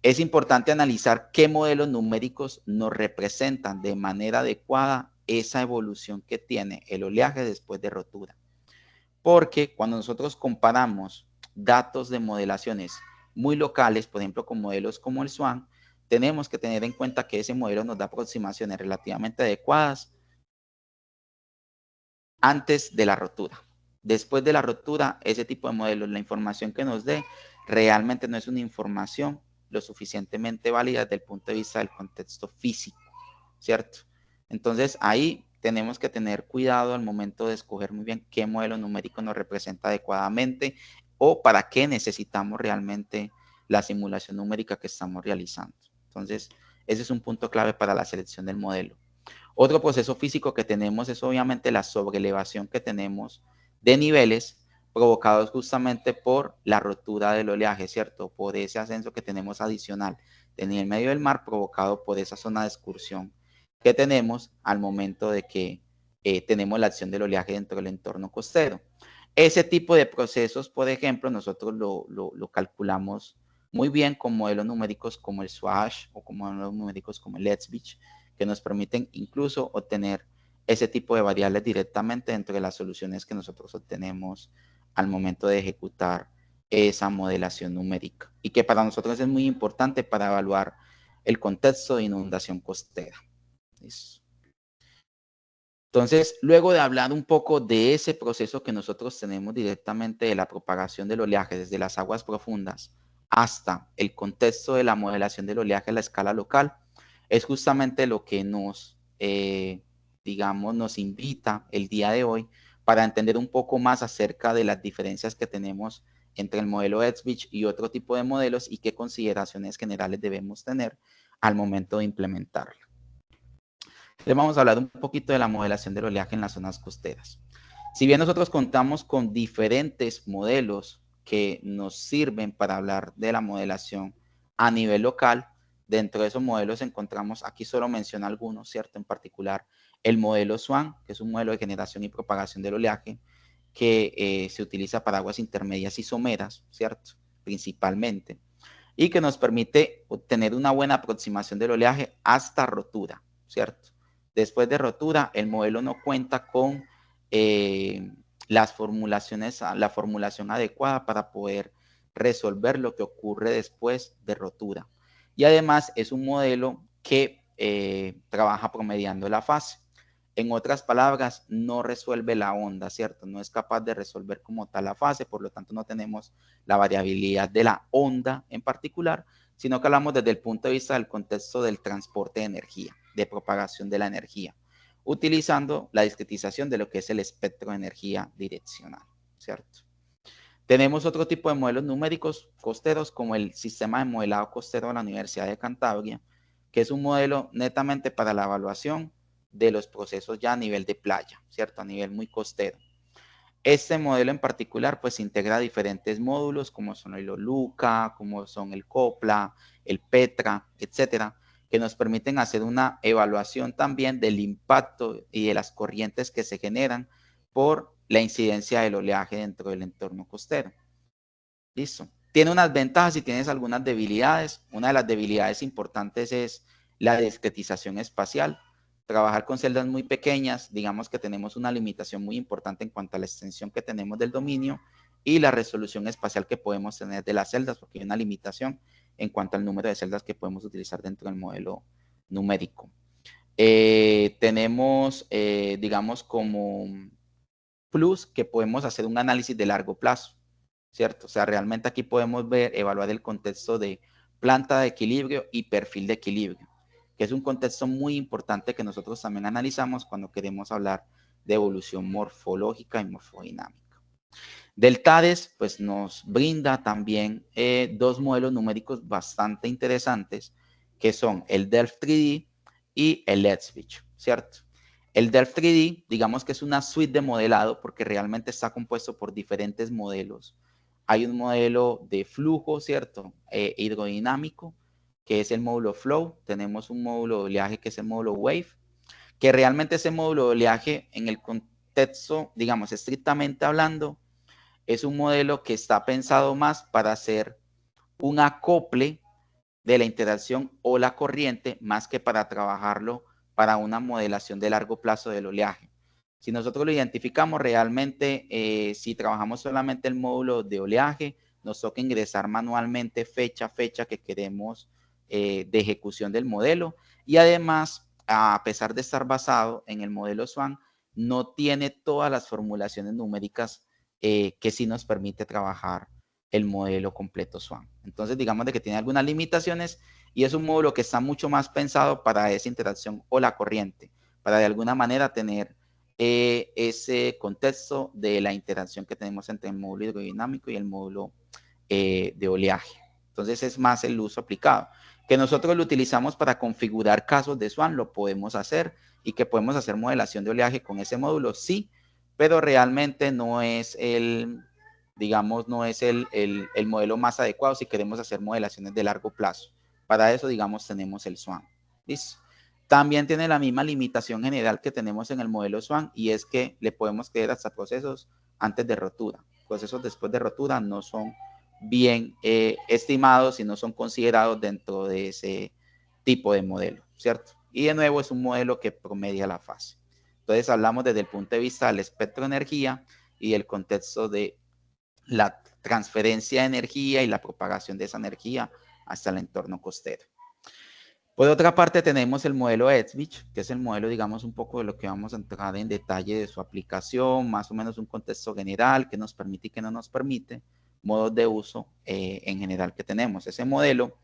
Es importante analizar qué modelos numéricos nos representan de manera adecuada esa evolución que tiene el oleaje después de rotura. Porque cuando nosotros comparamos datos de modelaciones muy locales, por ejemplo, con modelos como el SWAN, tenemos que tener en cuenta que ese modelo nos da aproximaciones relativamente adecuadas antes de la rotura. Después de la rotura, ese tipo de modelos, la información que nos dé, realmente no es una información lo suficientemente válida desde el punto de vista del contexto físico, ¿cierto? Entonces, ahí tenemos que tener cuidado al momento de escoger muy bien qué modelo numérico nos representa adecuadamente o para qué necesitamos realmente la simulación numérica que estamos realizando. Entonces, ese es un punto clave para la selección del modelo. Otro proceso físico que tenemos es obviamente la sobreelevación que tenemos de niveles provocados justamente por la rotura del oleaje, ¿cierto? Por ese ascenso que tenemos adicional del nivel medio del mar provocado por esa zona de excursión que tenemos al momento de que tenemos la acción del oleaje dentro del entorno costero. Ese tipo de procesos, por ejemplo, nosotros lo calculamos muy bien con modelos numéricos como el SWASH o con modelos numéricos como el Letzbich, que nos permiten incluso obtener ese tipo de variables directamente dentro de las soluciones que nosotros obtenemos al momento de ejecutar esa modelación numérica y que para nosotros es muy importante para evaluar el contexto de inundación costera. ¿Listo? Entonces, luego de hablar un poco de ese proceso que nosotros tenemos directamente de la propagación del oleaje desde las aguas profundas hasta el contexto de la modelación del oleaje a la escala local, es justamente lo que nos, digamos, nos invita el día de hoy para entender un poco más acerca de las diferencias que tenemos entre el modelo Edsbich y otro tipo de modelos y qué consideraciones generales debemos tener al momento de implementarlo. Entonces vamos a hablar un poquito de la modelación del oleaje en las zonas costeras. Si bien nosotros contamos con diferentes modelos que nos sirven para hablar de la modelación a nivel local, dentro de esos modelos encontramos, aquí solo menciono algunos, ¿cierto? En particular, el modelo SWAN, que es un modelo de generación y propagación del oleaje, que se utiliza para aguas intermedias y someras, ¿cierto? Principalmente, y que nos permite obtener una buena aproximación del oleaje hasta rotura, ¿cierto? Después de rotura, el modelo no cuenta con la formulación adecuada para poder resolver lo que ocurre después de rotura. Y además es un modelo que trabaja promediando la fase. En otras palabras, no resuelve la onda, ¿cierto? No es capaz de resolver como tal la fase, por lo tanto no tenemos la variabilidad de la onda en particular, sino que hablamos desde el punto de vista del contexto del transporte de energía, de propagación de la energía, utilizando la discretización de lo que es el espectro de energía direccional, ¿cierto? Tenemos otro tipo de modelos numéricos costeros como el sistema de modelado costero de la Universidad de Cantabria, que es un modelo netamente para la evaluación de los procesos ya a nivel de playa, ¿cierto? A nivel muy costero. Este modelo en particular pues integra diferentes módulos como son el OLUCA, como son el COPLA, el PETRA, etcétera, que nos permiten hacer una evaluación también del impacto y de las corrientes que se generan por la incidencia del oleaje dentro del entorno costero. Listo. Tiene unas ventajas y tienes algunas debilidades. Una de las debilidades importantes es la discretización espacial. Trabajar con celdas muy pequeñas, digamos que tenemos una limitación muy importante en cuanto a la extensión que tenemos del dominio y la resolución espacial que podemos tener de las celdas, porque hay una limitación en cuanto al número de celdas que podemos utilizar dentro del modelo numérico. Tenemos, digamos, como plus que podemos hacer un análisis de largo plazo, ¿cierto? O sea, realmente aquí podemos evaluar el contexto de planta de equilibrio y perfil de equilibrio, que es un contexto muy importante que nosotros también analizamos cuando queremos hablar de evolución morfológica y morfodinámica. Del TADES, pues nos brinda también dos modelos numéricos bastante interesantes, que son el Delft 3D y el EDSBIT, ¿cierto? El Delft 3D, digamos que es una suite de modelado porque realmente está compuesto por diferentes modelos. Hay un modelo de flujo, ¿cierto? Hidrodinámico, que es el módulo Flow. Tenemos un módulo de oleaje que es el módulo Wave, que realmente ese módulo de oleaje en el contexto, digamos, estrictamente hablando, es un modelo que está pensado más para hacer un acople de la interacción o la corriente, más que para trabajarlo para una modelación de largo plazo del oleaje. Si nosotros lo identificamos realmente, si trabajamos solamente el módulo de oleaje, nos toca ingresar manualmente fecha a fecha que queremos de ejecución del modelo. Y además, a pesar de estar basado en el modelo SWAN, no tiene todas las formulaciones numéricas que sí nos permite trabajar el modelo completo SWAN. Entonces, digamos de que tiene algunas limitaciones y es un módulo que está mucho más pensado para esa interacción o la corriente, para de alguna manera tener ese contexto de la interacción que tenemos entre el módulo hidrodinámico y el módulo de oleaje. Entonces, es más el uso aplicado. Que nosotros lo utilizamos para configurar casos de SWAN, lo podemos hacer, y que podemos hacer modelación de oleaje con ese módulo, sí, pero realmente no es el, digamos, no es el modelo más adecuado si queremos hacer modelaciones de largo plazo. Para eso, digamos, tenemos el SWAN. ¿Listo? También tiene la misma limitación general que tenemos en el modelo SWAN, y es que le podemos creer hasta procesos antes de rotura. Procesos después de rotura no son bien estimados y no son considerados dentro de ese tipo de modelo, ¿cierto? Y de nuevo es un modelo que promedia la fase. Entonces hablamos desde el punto de vista del espectro de energía y el contexto de la transferencia de energía y la propagación de esa energía hasta el entorno costero. Por otra parte tenemos el modelo EDSBIT, que es el modelo, digamos, un poco de lo que vamos a entrar en detalle de su aplicación, más o menos un contexto general, que nos permite y que no nos permite, modos de uso en general que tenemos. Ese modelo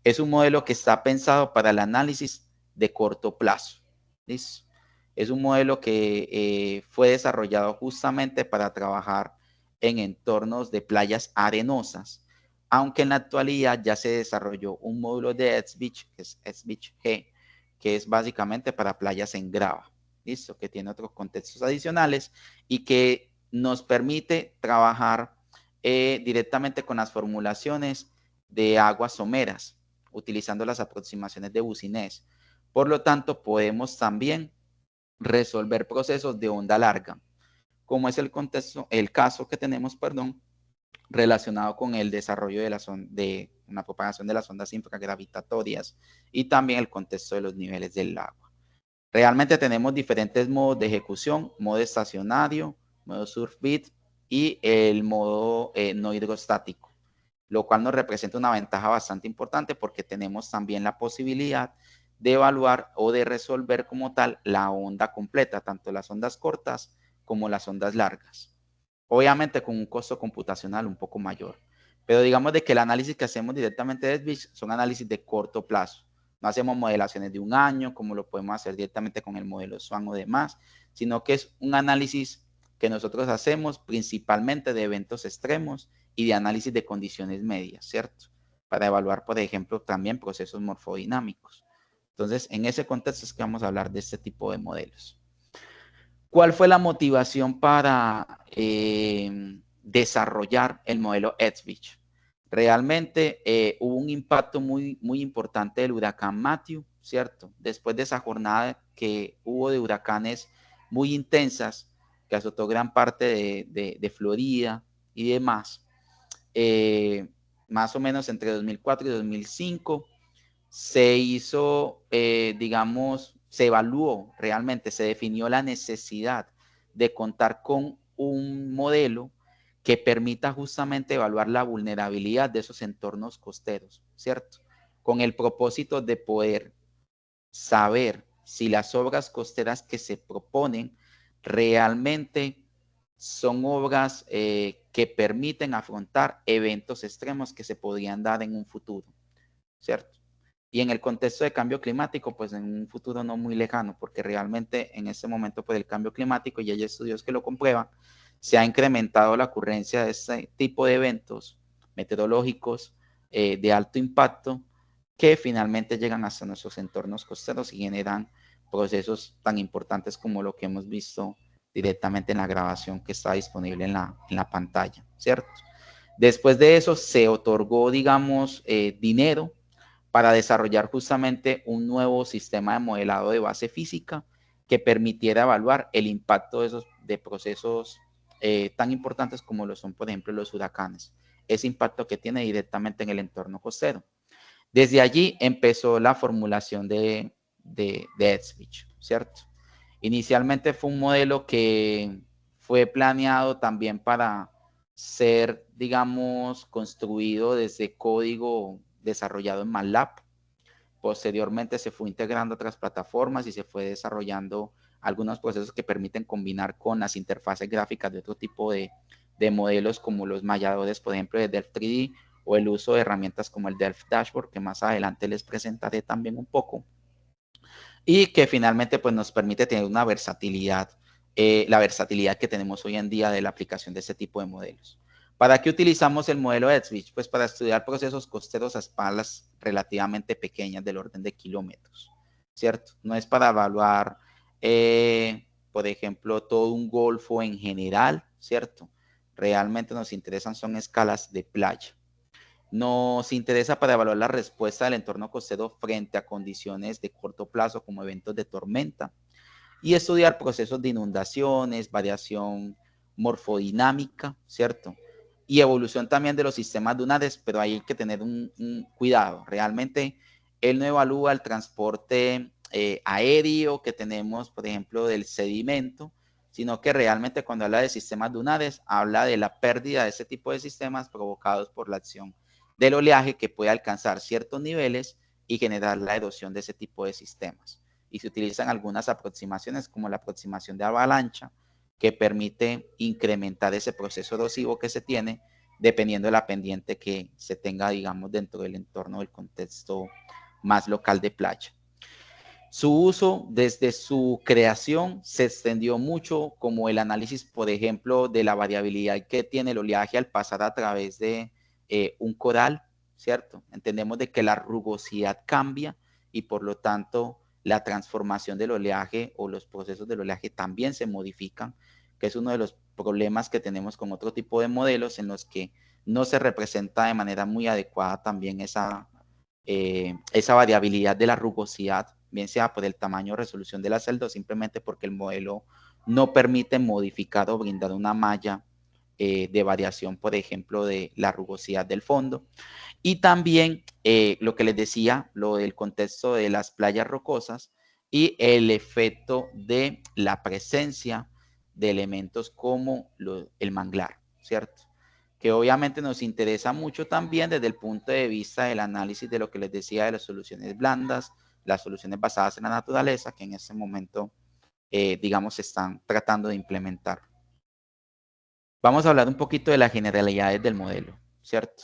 es un modelo que está pensado para el análisis de corto plazo. ¿Listo? Es un modelo que fue desarrollado justamente para trabajar en entornos de playas arenosas, aunque en la actualidad ya se desarrolló un módulo de EDSBIT, que es EDSBIT G, que es básicamente para playas en grava, ¿listo? Que tiene otros contextos adicionales y que nos permite trabajar directamente con las formulaciones de aguas someras, utilizando las aproximaciones de Boussinesq. Por lo tanto, podemos también resolver procesos de onda larga, como es el contexto, el caso que tenemos, perdón, relacionado con el desarrollo de una propagación de las ondas infragravitatorias y también el contexto de los niveles del agua. Realmente tenemos diferentes modos de ejecución: modo estacionario, modo surf bit y el modo no hidrostático, lo cual nos representa una ventaja bastante importante porque tenemos también la posibilidad de evaluar o de resolver como tal la onda completa, tanto las ondas cortas como las ondas largas. Obviamente con un costo computacional un poco mayor. Pero digamos de que el análisis que hacemos directamente de SBIT son análisis de corto plazo. No hacemos modelaciones de un año como lo podemos hacer directamente con el modelo SWAN o demás, sino que es un análisis que nosotros hacemos principalmente de eventos extremos y de análisis de condiciones medias, ¿cierto? Para evaluar, por ejemplo, también procesos morfodinámicos. Entonces, en ese contexto es que vamos a hablar de este tipo de modelos. ¿Cuál fue la motivación para desarrollar el modelo EDSBIT? Realmente hubo un impacto muy importante del huracán Matthew, ¿cierto? Después de esa jornada que hubo de huracanes muy intensas, que azotó gran parte de Florida y demás, más o menos entre 2004 y 2005, se hizo, digamos, se evaluó realmente, se definió la necesidad de contar con un modelo que permita justamente evaluar la vulnerabilidad de esos entornos costeros, ¿cierto? Con el propósito de poder saber si las obras costeras que se proponen realmente son obras que permiten afrontar eventos extremos que se podrían dar en un futuro, ¿cierto? Y en el contexto de cambio climático, pues en un futuro no muy lejano, porque realmente en este momento, pues el cambio climático, y hay estudios que lo comprueban, se ha incrementado la ocurrencia de este tipo de eventos meteorológicos de alto impacto que finalmente llegan hasta nuestros entornos costeros y generan procesos tan importantes como lo que hemos visto directamente en la grabación que está disponible en la pantalla, ¿cierto? Después de eso se otorgó, digamos, dinero para desarrollar justamente un nuevo sistema de modelado de base física que permitiera evaluar el impacto de procesos tan importantes como lo son, por ejemplo, los huracanes, ese impacto que tiene directamente en el entorno costero. Desde allí empezó la formulación de Edge, ¿cierto? Inicialmente fue un modelo que fue planeado también para ser, digamos, construido desde código desarrollado en MATLAB. Posteriormente se fue integrando otras plataformas y se fue desarrollando algunos procesos que permiten combinar con las interfaces gráficas de otro tipo de modelos como los malladores, por ejemplo, de Delft 3D o el uso de herramientas como el Delft Dashboard, que más adelante les presentaré también un poco, y que finalmente pues, nos permite tener una versatilidad, la versatilidad que tenemos hoy en día de la aplicación de este tipo de modelos. ¿Para qué utilizamos el modelo Edge? Pues para estudiar procesos costeros a escalas relativamente pequeñas del orden de kilómetros, ¿cierto? No es para evaluar, por ejemplo, todo un golfo en general, ¿cierto? Realmente nos interesan son escalas de playa. Nos interesa para evaluar la respuesta del entorno costero frente a condiciones de corto plazo como eventos de tormenta y estudiar procesos de inundaciones, variación morfodinámica, ¿cierto? Y evolución también de los sistemas dunares, pero hay que tener un cuidado. Realmente él no evalúa el transporte aéreo que tenemos, por ejemplo, del sedimento, sino que realmente cuando habla de sistemas dunares, habla de la pérdida de ese tipo de sistemas provocados por la acción del oleaje que puede alcanzar ciertos niveles y generar la erosión de ese tipo de sistemas. Y se utilizan algunas aproximaciones como la aproximación de avalancha, que permite incrementar ese proceso erosivo que se tiene dependiendo de la pendiente que se tenga, digamos, dentro del entorno del contexto más local de playa. Su uso desde su creación se extendió mucho, como el análisis, por ejemplo, de la variabilidad que tiene el oleaje al pasar a través de un coral, ¿cierto? Entendemos de que la rugosidad cambia y por lo tanto la transformación del oleaje o los procesos del oleaje también se modifican, que es uno de los problemas que tenemos con otro tipo de modelos en los que no se representa de manera muy adecuada también esa variabilidad de la rugosidad, bien sea por el tamaño o resolución de la celda o simplemente porque el modelo no permite modificar o brindar una malla de variación, por ejemplo, de la rugosidad del fondo. Y también lo que les decía, lo del contexto de las playas rocosas y el efecto de la presencia de elementos como el manglar, ¿cierto? Que obviamente nos interesa mucho también desde el punto de vista del análisis de lo que les decía de las soluciones blandas, las soluciones basadas en la naturaleza, que en este momento, digamos, se están tratando de implementar. Vamos a hablar un poquito de las generalidades del modelo, ¿cierto?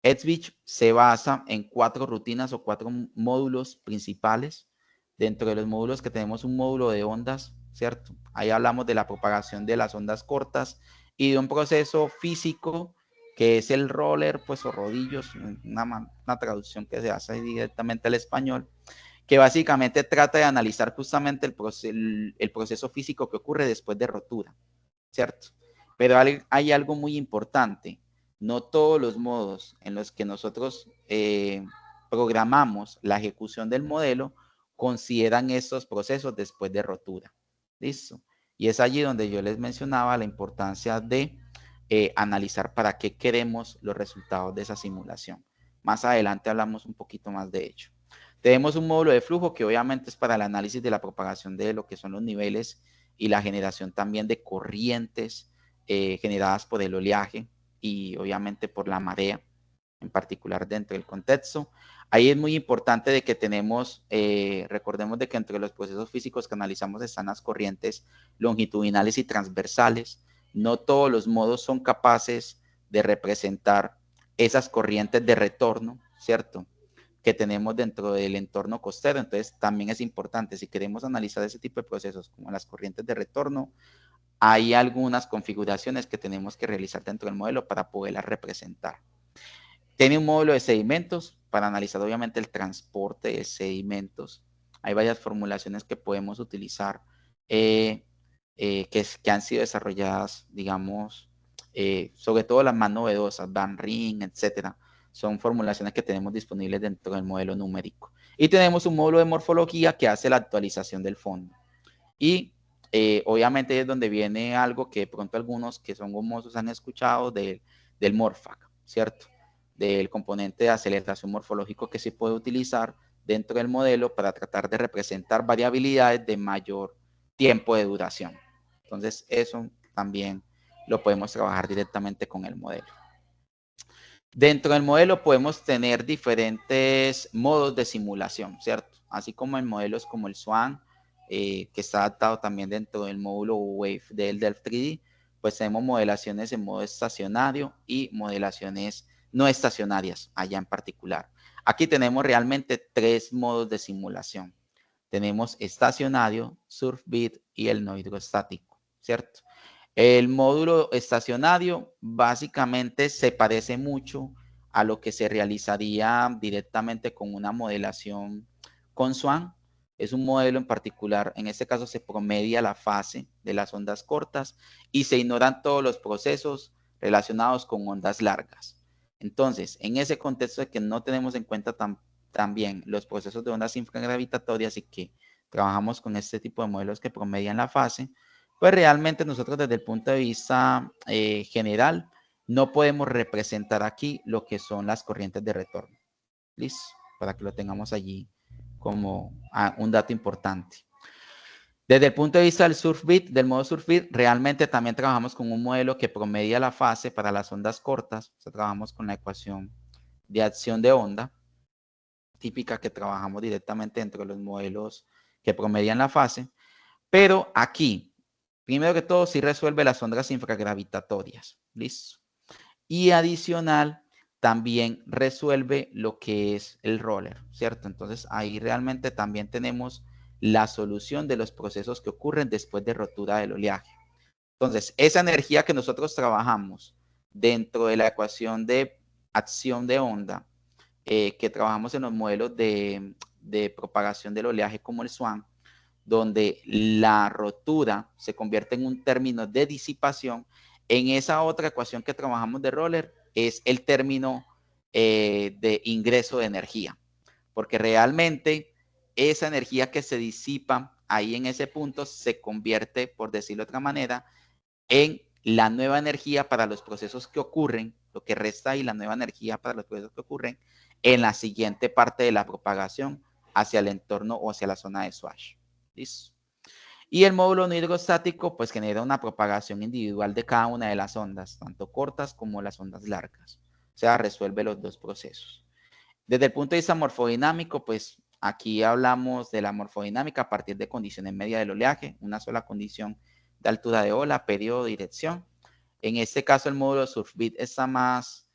Edge se basa en 4 rutinas o 4 módulos principales. Dentro de los módulos que tenemos un módulo de ondas, ¿cierto? Ahí hablamos de la propagación de las ondas cortas y de un proceso físico que es el roller, pues, o rodillos, una traducción que se hace directamente al español, que básicamente trata de analizar justamente el proceso físico que ocurre después de rotura, ¿cierto? Pero hay algo muy importante. No todos los modos en los que nosotros programamos la ejecución del modelo consideran estos procesos después de rotura. ¿Listo? Y es allí donde yo les mencionaba la importancia de analizar para qué queremos los resultados de esa simulación. Más adelante hablamos un poquito más de ello. Tenemos un módulo de flujo que obviamente es para el análisis de la propagación de lo que son los niveles y la generación también de corrientes generadas por el oleaje y obviamente por la marea, en particular dentro del contexto. Ahí es muy importante de que tenemos, recordemos de que entre los procesos físicos que analizamos están las corrientes longitudinales y transversales. No todos los modos son capaces de representar esas corrientes de retorno, ¿cierto?, que tenemos dentro del entorno costero. Entonces también es importante, si queremos analizar ese tipo de procesos como las corrientes de retorno, hay algunas configuraciones que tenemos que realizar dentro del modelo para poderlas representar. Tiene un módulo de sedimentos para analizar obviamente el transporte de sedimentos. Hay varias formulaciones que podemos utilizar que han sido desarrolladas, digamos, sobre todo las más novedosas, Van Ring, etcétera. Son formulaciones que tenemos disponibles dentro del modelo numérico. Y tenemos un módulo de morfología que hace la actualización del fondo. Y obviamente es donde viene algo que de pronto algunos que son gomosos han escuchado del MORPHAC, ¿cierto? Del componente de aceleración morfológico que se puede utilizar dentro del modelo para tratar de representar variabilidades de mayor tiempo de duración. Entonces, eso también lo podemos trabajar directamente con el modelo. Dentro del modelo podemos tener diferentes modos de simulación, ¿cierto? Así como en modelos como el SWAN, que está adaptado también dentro del módulo WAVE del Delft 3D, pues tenemos modelaciones en modo estacionario y modelaciones no estacionarias, allá en particular. Aquí tenemos realmente 3 modos de simulación. Tenemos estacionario, surf-bit y el no hidrostático, ¿cierto? El módulo estacionario básicamente se parece mucho a lo que se realizaría directamente con una modelación con SWAN. Es un modelo en particular, en este caso se promedia la fase de las ondas cortas y se ignoran todos los procesos relacionados con ondas largas. Entonces, en ese contexto de que no tenemos en cuenta también los procesos de ondas infragravitatorias y que trabajamos con este tipo de modelos que promedian la fase, pues realmente nosotros desde el punto de vista general no podemos representar aquí lo que son las corrientes de retorno. ¿Listo? Para que lo tengamos allí como un dato importante. Desde el punto de vista del surf-bit, del modo surf-bit, realmente también trabajamos con un modelo que promedia la fase para las ondas cortas. O sea, trabajamos con la ecuación de acción de onda, típica que trabajamos directamente dentro de los modelos que promedian la fase. Pero aquí, primero que todo, sí resuelve las ondas infragravitatorias. ¿Listo? Y adicional, también resuelve lo que es el roller, ¿cierto? Entonces, ahí realmente también tenemos la solución de los procesos que ocurren después de rotura del oleaje. Entonces, esa energía que nosotros trabajamos dentro de la ecuación de acción de onda, que trabajamos en los modelos de propagación del oleaje como el SWAN, donde la rotura se convierte en un término de disipación, en esa otra ecuación que trabajamos de roller es el término de ingreso de energía, porque realmente esa energía que se disipa ahí en ese punto se convierte, por decirlo de otra manera, en la nueva energía para los procesos que ocurren, lo que resta ahí, la nueva energía para los procesos que ocurren en la siguiente parte de la propagación hacia el entorno o hacia la zona de swash. ¿Listo? Y el módulo no hidrostático pues genera una propagación individual de cada una de las ondas, tanto cortas como las ondas largas. O sea, resuelve los dos procesos. Desde el punto de vista morfodinámico, pues aquí hablamos de la morfodinámica a partir de condiciones medias del oleaje, una sola condición de altura de ola, periodo, dirección. En este caso, el módulo SurfBit está más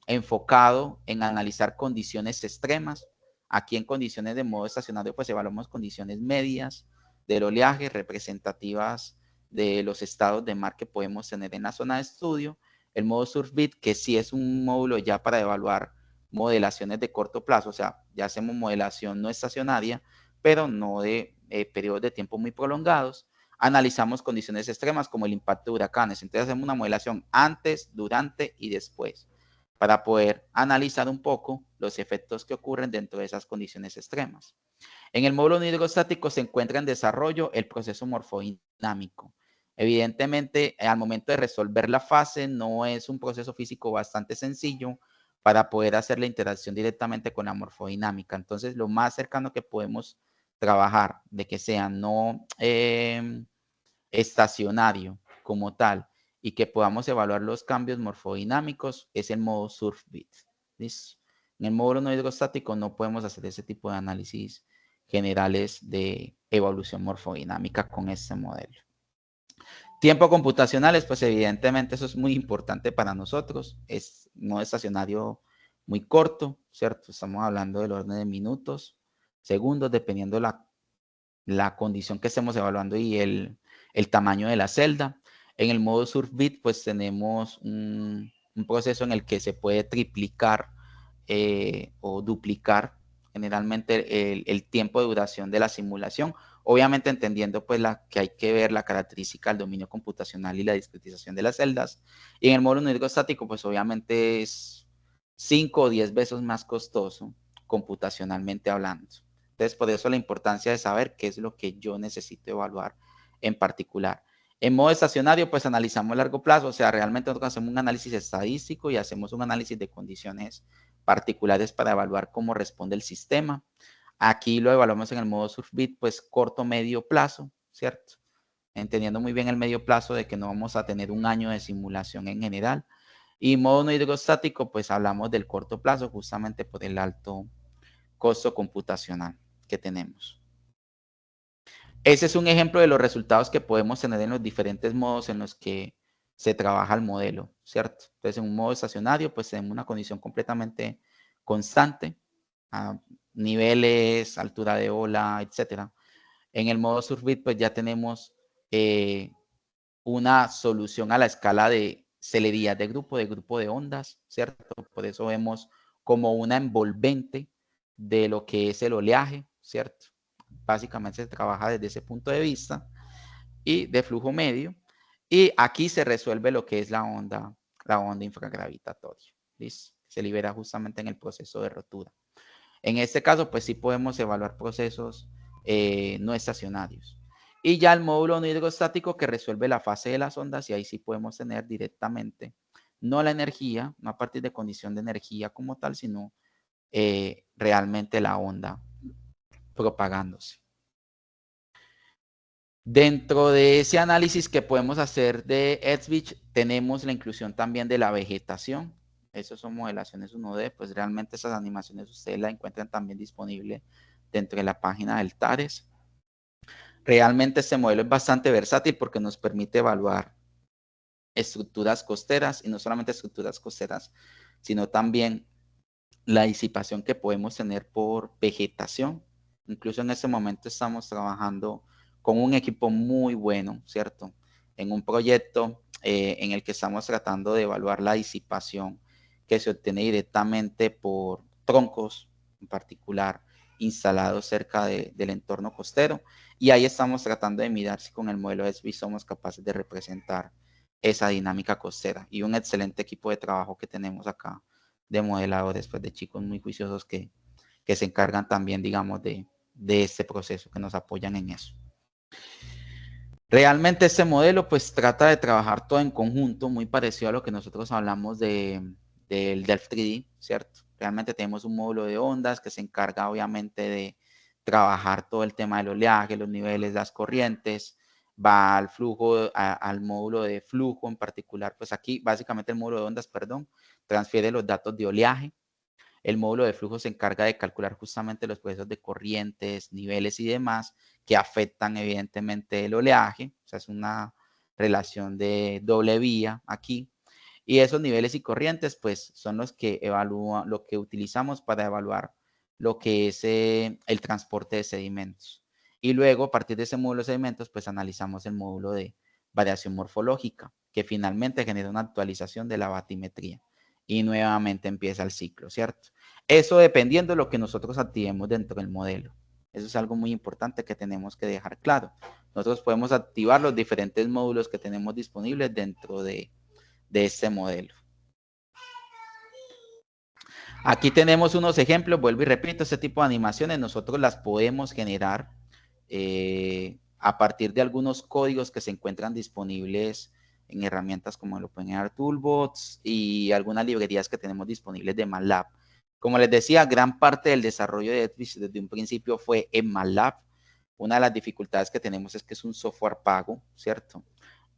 enfocado en analizar condiciones extremas. Aquí en condiciones de modo estacionario, pues evaluamos condiciones medias del oleaje representativas de los estados de mar que podemos tener en la zona de estudio. El modo SurfBit, que sí es un módulo ya para evaluar modelaciones de corto plazo, o sea, ya hacemos modelación no estacionaria, pero no de periodos de tiempo muy prolongados. Analizamos condiciones extremas como el impacto de huracanes. Entonces hacemos una modelación antes, durante y después para poder analizar un poco los efectos que ocurren dentro de esas condiciones extremas. En el módulo no hidrostático se encuentra en desarrollo el proceso morfodinámico. Evidentemente, al momento de resolver la fase, no es un proceso físico bastante sencillo para poder hacer la interacción directamente con la morfodinámica. Entonces, lo más cercano que podemos trabajar de que sea no estacionario como tal y que podamos evaluar los cambios morfodinámicos es el modo SURF-BIT. ¿Listo? En el módulo no hidrostático no podemos hacer ese tipo de análisis generales de evolución morfodinámica con este modelo. Tiempo computacionales, pues evidentemente eso es muy importante para nosotros. Es modo estacionario muy corto, ¿cierto? Estamos hablando del orden de minutos, segundos, dependiendo la condición que estemos evaluando y el tamaño de la celda. En el modo SURF-BIT, pues tenemos un proceso en el que se puede triplicar o duplicar generalmente el tiempo de duración de la simulación, obviamente entendiendo pues que hay que ver la característica del dominio computacional y la discretización de las celdas. Y en el módulo no hidrostático, pues obviamente es 5 o 10 veces más costoso computacionalmente hablando. Entonces, por eso la importancia de saber qué es lo que yo necesito evaluar en particular. En modo estacionario, pues analizamos largo plazo, o sea, realmente nosotros hacemos un análisis estadístico y hacemos un análisis de condiciones particulares para evaluar cómo responde el sistema. Aquí lo evaluamos en el modo SURF-BIT, pues corto, medio plazo, ¿cierto? Entendiendo muy bien el medio plazo de que no vamos a tener un año de simulación en general. Y modo no hidrostático, pues hablamos del corto plazo justamente por el alto costo computacional que tenemos. Ese es un ejemplo de los resultados que podemos tener en los diferentes modos en los que se trabaja el modelo, ¿cierto? Entonces, en un modo estacionario, pues tenemos una condición completamente constante, a niveles, altura de ola, etcétera. En el modo SURF-BIT, pues ya tenemos una solución a la escala de celeridad de grupo de ondas, ¿cierto? Por eso vemos como una envolvente de lo que es el oleaje, ¿cierto? Básicamente se trabaja desde ese punto de vista y de flujo medio. Y aquí se resuelve lo que es la onda infragravitatoria. ¿Listo? Se libera justamente en el proceso de rotura. En este caso, pues sí podemos evaluar procesos no estacionarios. Y ya el módulo no hidrostático que resuelve la fase de las ondas y ahí sí podemos tener directamente, no la energía, no a partir de condición de energía como tal, sino realmente la onda propagándose. Dentro de ese análisis que podemos hacer de Edge tenemos la inclusión también de la vegetación. Esas son modelaciones 1D, pues realmente esas animaciones ustedes las encuentran también disponibles dentro de la página del TARES. Realmente este modelo es bastante versátil porque nos permite evaluar estructuras costeras y no solamente estructuras costeras, sino también la disipación que podemos tener por vegetación. Incluso en este momento estamos trabajando con un equipo muy bueno, ¿cierto? En un proyecto en el que estamos tratando de evaluar la disipación que se obtiene directamente por troncos, en particular, instalados cerca del entorno costero. Y ahí estamos tratando de mirar si con el modelo SB somos capaces de representar esa dinámica costera. Y un excelente equipo de trabajo que tenemos acá de modeladores, pues de chicos muy juiciosos que se encargan también, digamos, de este proceso, que nos apoyan en eso. Realmente este modelo pues trata de trabajar todo en conjunto, muy parecido a lo que nosotros hablamos del Delft 3D, ¿cierto? Realmente tenemos un módulo de ondas que se encarga obviamente de trabajar todo el tema del oleaje, los niveles, las corrientes, va al flujo, al módulo de flujo en particular, pues aquí básicamente el módulo de ondas, perdón, transfiere los datos de oleaje. El módulo de flujo se encarga de calcular justamente los procesos de corrientes, niveles y demás que afectan evidentemente el oleaje. O sea, es una relación de doble vía aquí. Y esos niveles y corrientes, pues, son los que evalúan, lo que utilizamos para evaluar lo que es el transporte de sedimentos. Y luego, a partir de ese módulo de sedimentos, pues analizamos el módulo de variación morfológica, que finalmente genera una actualización de la batimetría. Y nuevamente empieza el ciclo, ¿cierto? Eso dependiendo de lo que nosotros activemos dentro del modelo. Eso es algo muy importante que tenemos que dejar claro. Nosotros podemos activar los diferentes módulos que tenemos disponibles dentro de este modelo. Aquí tenemos unos ejemplos, vuelvo y repito, este tipo de animaciones nosotros las podemos generar a partir de algunos códigos que se encuentran disponibles en herramientas como el OpenAI Toolbox y algunas librerías que tenemos disponibles de MATLAB. Como les decía, gran parte del desarrollo de Edge desde un principio fue en MATLAB. Una de las dificultades que tenemos es que es un software pago, ¿cierto?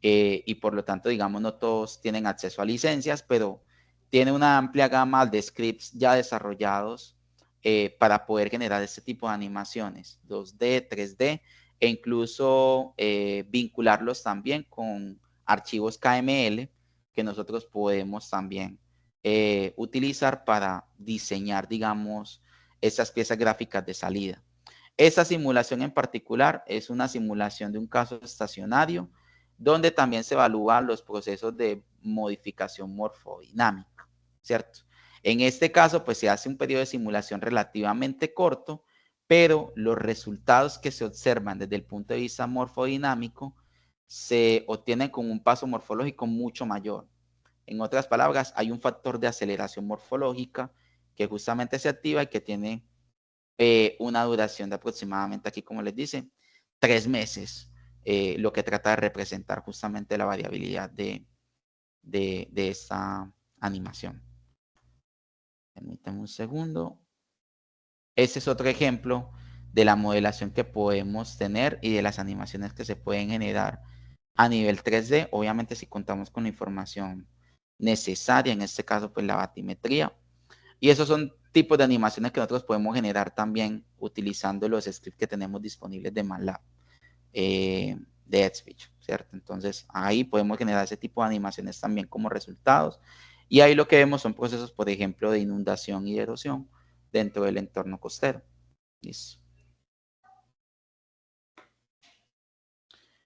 y por lo tanto, digamos, no todos tienen acceso a licencias, pero tiene una amplia gama de scripts ya desarrollados para poder generar este tipo de animaciones, 2D, 3D, e incluso vincularlos también con archivos KML que nosotros podemos también utilizar para diseñar, digamos, esas piezas gráficas de salida. Esta simulación en particular es una simulación de un caso estacionario donde también se evalúan los procesos de modificación morfodinámica, ¿cierto? En este caso, pues se hace un periodo de simulación relativamente corto, pero los resultados que se observan desde el punto de vista morfodinámico se obtienen con un paso morfológico mucho mayor. En otras palabras, hay un factor de aceleración morfológica que justamente se activa y que tiene una duración de aproximadamente, aquí como les dice, 3 meses, lo que trata de representar justamente la variabilidad de esta animación. Permítanme un segundo. Ese es otro ejemplo de la modelación que podemos tener y de las animaciones que se pueden generar a nivel 3D, obviamente si contamos con la información necesaria, en este caso pues la batimetría. Y esos son tipos de animaciones que nosotros podemos generar también utilizando los scripts que tenemos disponibles de MATLAB, de EdgeSpeech, ¿cierto? Entonces ahí podemos generar ese tipo de animaciones también como resultados. Y ahí lo que vemos son procesos, por ejemplo, de inundación y de erosión dentro del entorno costero. Listo.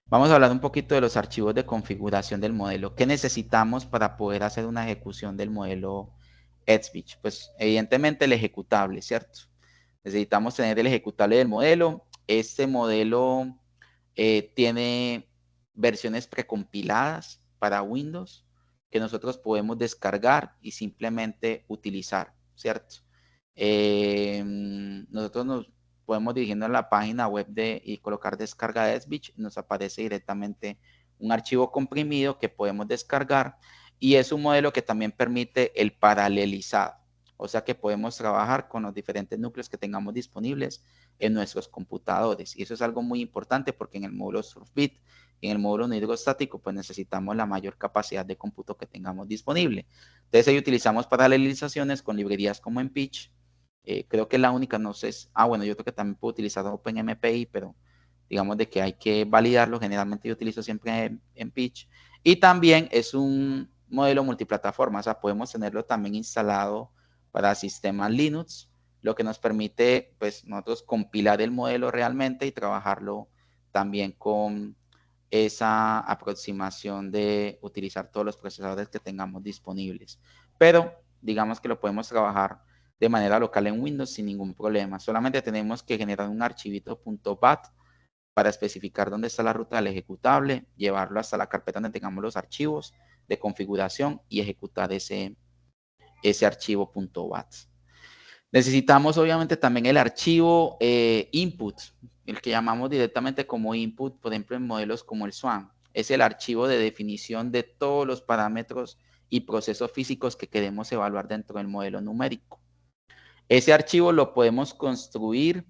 Vamos a hablar un poquito de los archivos de configuración del modelo. ¿Qué necesitamos para poder hacer una ejecución del modelo EdgeSpeech? Pues evidentemente el ejecutable, ¿cierto? Necesitamos tener el ejecutable del modelo. Este modelo tiene versiones precompiladas para Windows que nosotros podemos descargar y simplemente utilizar, ¿cierto? Nosotros nos podemos dirigirnos a la página web y colocar descarga de EdgeSpeech, nos aparece directamente un archivo comprimido que podemos descargar y es un modelo que también permite el paralelizado, o sea que podemos trabajar con los diferentes núcleos que tengamos disponibles en nuestros computadores y eso es algo muy importante porque en el módulo SurfBit y en el módulo no hidrostático pues necesitamos la mayor capacidad de cómputo que tengamos disponible. Entonces ahí utilizamos paralelizaciones con librerías como en Pitch. Creo que la única, no sé, bueno, yo creo que también puedo utilizar OpenMPI, pero digamos de que hay que validarlo. Generalmente yo utilizo siempre en Pitch. Y también es un modelo multiplataforma, o sea, podemos tenerlo también instalado para sistemas Linux, lo que nos permite, pues, nosotros compilar el modelo realmente y trabajarlo también con esa aproximación de utilizar todos los procesadores que tengamos disponibles. Pero digamos que lo podemos trabajar de manera local en Windows sin ningún problema. Solamente tenemos que generar un archivito .bat para especificar dónde está la ruta del ejecutable, llevarlo hasta la carpeta donde tengamos los archivos de configuración y ejecutar ese archivo .bat. Necesitamos obviamente también el archivo input, el que llamamos directamente como input, por ejemplo en modelos como el SWAN. Es el archivo de definición de todos los parámetros y procesos físicos que queremos evaluar dentro del modelo numérico. Ese archivo lo podemos construir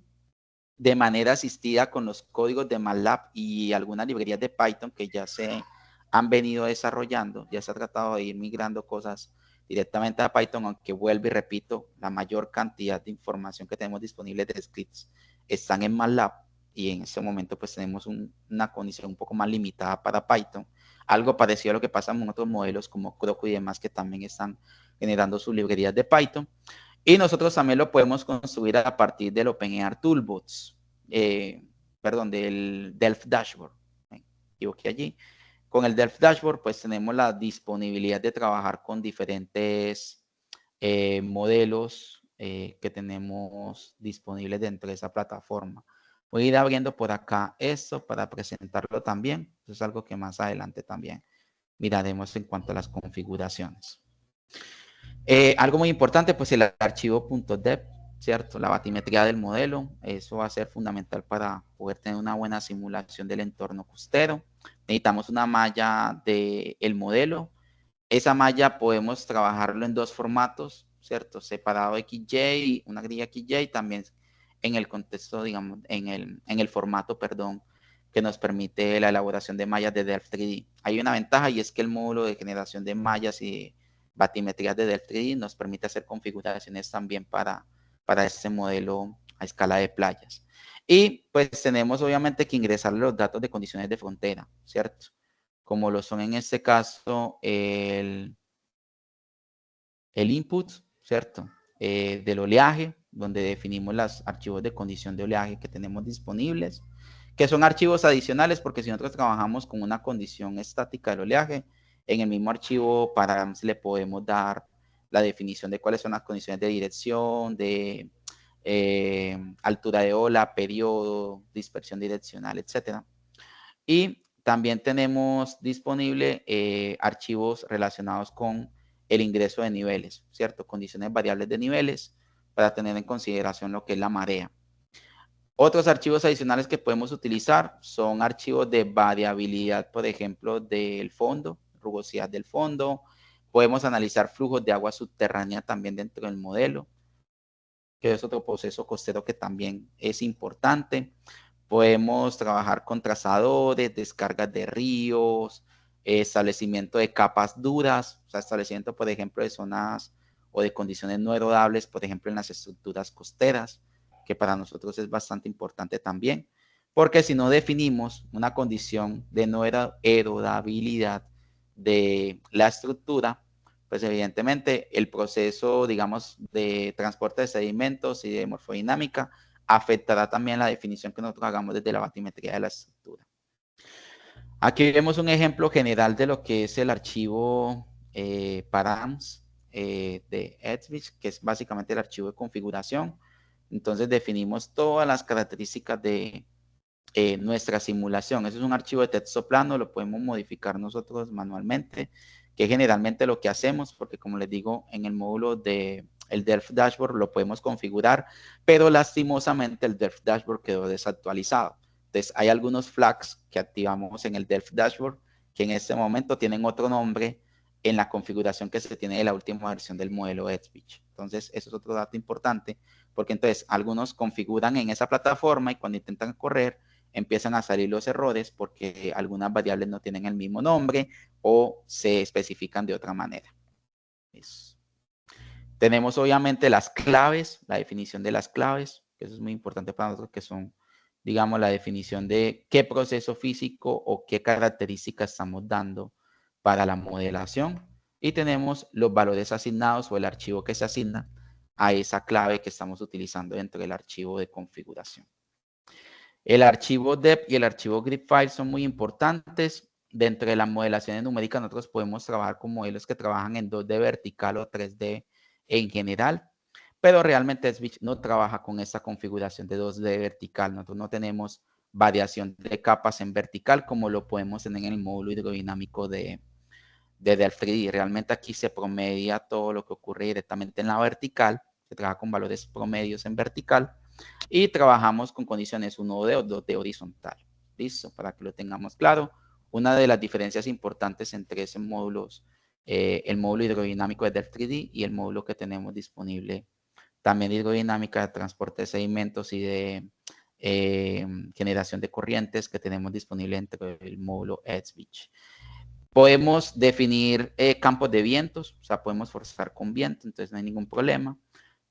de manera asistida con los códigos de MATLAB y algunas librerías de Python que ya se han venido desarrollando. Ya se ha tratado de ir migrando cosas directamente a Python, aunque vuelvo y repito, la mayor cantidad de información que tenemos disponible de scripts están en MATLAB y en este momento pues tenemos una condición un poco más limitada para Python. Algo parecido a lo que pasa en otros modelos como Croco y demás que también están generando sus librerías de Python. Y nosotros también lo podemos construir a partir del OpenAI Toolbox, del Delft Dashboard. Me equivoqué allí. Con el Delft Dashboard, pues tenemos la disponibilidad de trabajar con diferentes modelos que tenemos disponibles dentro de esa plataforma. Voy a ir abriendo por acá esto para presentarlo también. Eso es algo que más adelante también miraremos en cuanto a las configuraciones. Algo muy importante, pues el archivo .deb, ¿cierto? La batimetría del modelo, eso va a ser fundamental para poder tener una buena simulación del entorno costero. Necesitamos una malla del modelo. Esa malla podemos trabajarlo en dos formatos, ¿cierto? Separado XJ, una grilla XJ, también en el contexto, digamos, en el formato, perdón, que nos permite la elaboración de mallas de Delft 3D. Hay una ventaja y es que el módulo de generación de mallas y batimetrías de Delft 3D nos permite hacer configuraciones también para este modelo a escala de playas. Y pues tenemos obviamente que ingresar los datos de condiciones de frontera, ¿cierto? Como lo son en este caso el input, ¿cierto? Del oleaje, donde definimos los archivos de condición de oleaje que tenemos disponibles, que son archivos adicionales, porque si nosotros trabajamos con una condición estática del oleaje, en el mismo archivo params le podemos dar la definición de cuáles son las condiciones de dirección, de altura de ola, periodo, dispersión direccional, etcétera. Y también tenemos disponible archivos relacionados con el ingreso de niveles, ¿cierto? Condiciones variables de niveles para tener en consideración lo que es la marea. Otros archivos adicionales que podemos utilizar son archivos de variabilidad, por ejemplo, del fondo, rugosidad del fondo. Podemos analizar flujos de agua subterránea también dentro del modelo, que es otro proceso costero que también es importante. Podemos trabajar con trazadores, descargas de ríos, establecimiento de capas duras, o sea, establecimiento, por ejemplo, de zonas o de condiciones no erodables, por ejemplo, en las estructuras costeras, que para nosotros es bastante importante también, porque si no definimos una condición de no erodabilidad de la estructura, pues evidentemente el proceso, digamos, de transporte de sedimentos y de morfodinámica afectará también la definición que nosotros hagamos desde la batimetría de la estructura. Aquí vemos un ejemplo general de lo que es el archivo params de Edge, que es básicamente el archivo de configuración. Entonces definimos todas las características de nuestra simulación. Eso es un archivo de texto plano, lo podemos modificar nosotros manualmente, que es generalmente lo que hacemos, porque como les digo, en el módulo de el Delft Dashboard lo podemos configurar, pero lastimosamente el Delft Dashboard quedó desactualizado. Entonces hay algunos flags que activamos en el Delft Dashboard que en este momento tienen otro nombre en la configuración que se tiene de la última versión del modelo Edge. Entonces eso es otro dato importante, porque entonces algunos configuran en esa plataforma y cuando intentan correr empiezan a salir los errores porque algunas variables no tienen el mismo nombre o se especifican de otra manera. Tenemos obviamente las claves, la definición de las claves, que eso es muy importante para nosotros, que son, digamos, la definición de qué proceso físico o qué características estamos dando para la modelación. Y tenemos los valores asignados o el archivo que se asigna a esa clave que estamos utilizando dentro del archivo de configuración. El archivo DEP y el archivo GridFile son muy importantes. Dentro de las modelaciones numéricas nosotros podemos trabajar con modelos que trabajan en 2D vertical o 3D en general, pero realmente Switch no trabaja con esta configuración de 2D vertical. Nosotros no tenemos variación de capas en vertical como lo podemos tener en el módulo hidrodinámico de Delft 3D. Realmente aquí se promedia todo lo que ocurre directamente en la vertical, se trabaja con valores promedios en vertical y trabajamos con condiciones 1D o 2D horizontal. Listo, para que lo tengamos claro. Una de las diferencias importantes entre esos módulos, el módulo hidrodinámico de Delft 3D y el módulo que tenemos disponible también de hidrodinámica, de transporte de sedimentos y de generación de corrientes que tenemos disponible entre el módulo Edge. Podemos definir campos de vientos, o sea, podemos forzar con viento, entonces no hay ningún problema.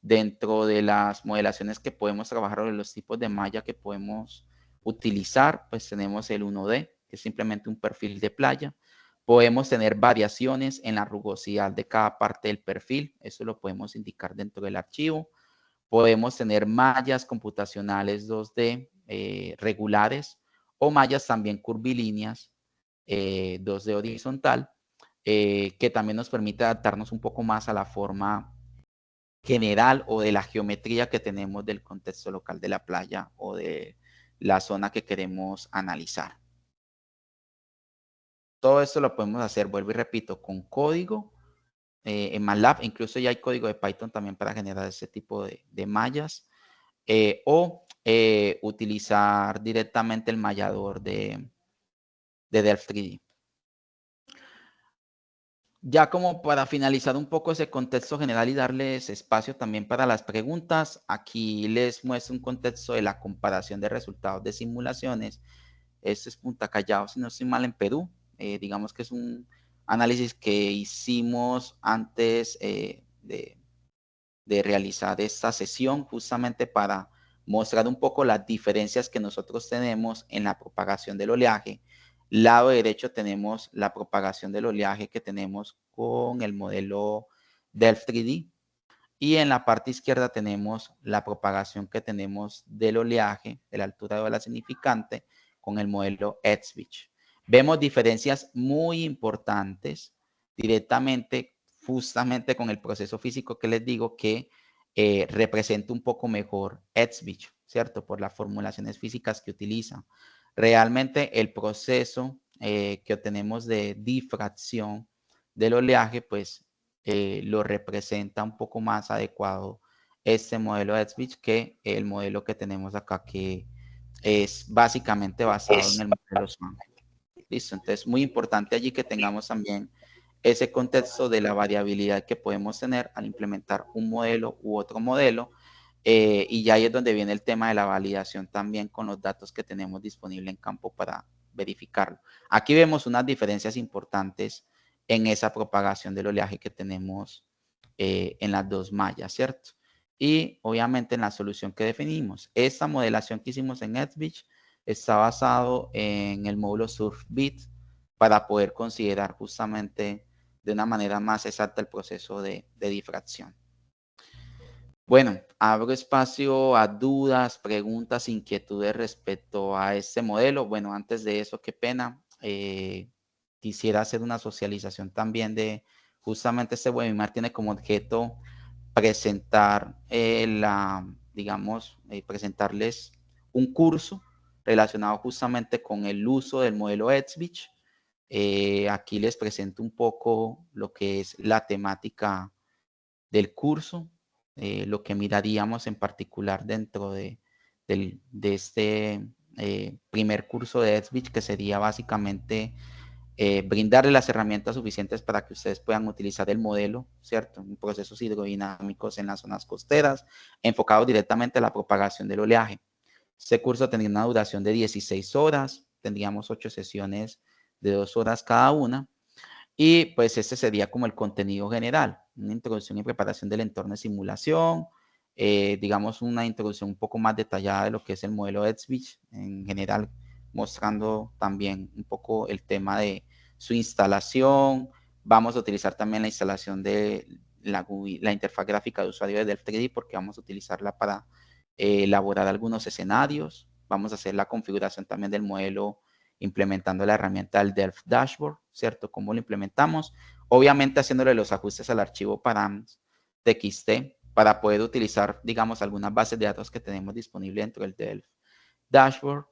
Dentro de las modelaciones que podemos trabajar o de los tipos de malla que podemos utilizar, pues tenemos el 1D, que es simplemente un perfil de playa. Podemos tener variaciones en la rugosidad de cada parte del perfil, eso lo podemos indicar dentro del archivo. Podemos tener mallas computacionales 2D regulares o mallas también curvilíneas 2D horizontal, que también nos permite adaptarnos un poco más a la forma general o de la geometría que tenemos del contexto local de la playa o de la zona que queremos analizar. Todo esto lo podemos hacer, vuelvo y repito, con código en MATLAB, incluso ya hay código de Python también para generar ese tipo de mallas, o utilizar directamente el mallador de Delft 3D. Ya como para finalizar un poco ese contexto general y darles espacio también para las preguntas, aquí les muestro un contexto de la comparación de resultados de simulaciones este es Punta Callao, si no estoy mal, en Perú. Digamos que es un análisis que hicimos antes de realizar esta sesión, justamente para mostrar un poco las diferencias que nosotros tenemos en la propagación del oleaje. Lado derecho tenemos la propagación del oleaje que tenemos con el modelo Delft 3D, y en la parte izquierda tenemos la propagación que tenemos del oleaje, de la altura de ola significante, con el modelo Etzbich. Vemos diferencias muy importantes directamente, justamente con el proceso físico que les digo que representa un poco mejor Etzbich, ¿cierto? Por las formulaciones físicas que utiliza. Realmente el proceso que obtenemos de difracción del oleaje, pues lo representa un poco más adecuado este modelo de Etzbich que el modelo que tenemos acá, que es básicamente basado en el modelo Swan. Listo, entonces muy importante allí que tengamos también ese contexto de la variabilidad que podemos tener al implementar un modelo u otro modelo, y ya ahí es donde viene el tema de la validación también con los datos que tenemos disponible en campo para verificarlo. Aquí vemos unas diferencias importantes en esa propagación del oleaje que tenemos en las dos mallas, ¿cierto? Y obviamente en la solución que definimos. Esta modelación que hicimos en Etzbich está basado en el módulo SurfBit para poder considerar justamente de una manera más exacta el proceso de difracción. Bueno, abro espacio a dudas, preguntas, inquietudes respecto a este modelo. Bueno, antes de eso, qué pena, quisiera hacer una socialización también de justamente este webinar tiene como objeto presentar presentarles un curso relacionado justamente con el uso del modelo Etzbich. Aquí les presento un poco lo que es la temática del curso, lo que miraríamos en particular dentro de este primer curso de Etzbich, que sería básicamente brindarle las herramientas suficientes para que ustedes puedan utilizar el modelo, ¿cierto? En procesos hidrodinámicos en las zonas costeras, enfocados directamente a la propagación del oleaje. Este curso tendría una duración de 16 horas, tendríamos 8 sesiones de 2 horas cada una, y pues este sería como el contenido general, una introducción y preparación del entorno de simulación, digamos una introducción un poco más detallada de lo que es el modelo Etzbich en general, mostrando también un poco el tema de su instalación. Vamos a utilizar también la instalación de la interfaz gráfica de usuario de Delft 3D porque vamos a utilizarla para elaborar algunos escenarios. Vamos a hacer la configuración también del modelo implementando la herramienta del Delft Dashboard, ¿cierto? ¿Cómo lo implementamos? Obviamente haciéndole los ajustes al archivo params txt para poder utilizar, digamos, algunas bases de datos que tenemos disponible dentro del Delft Dashboard.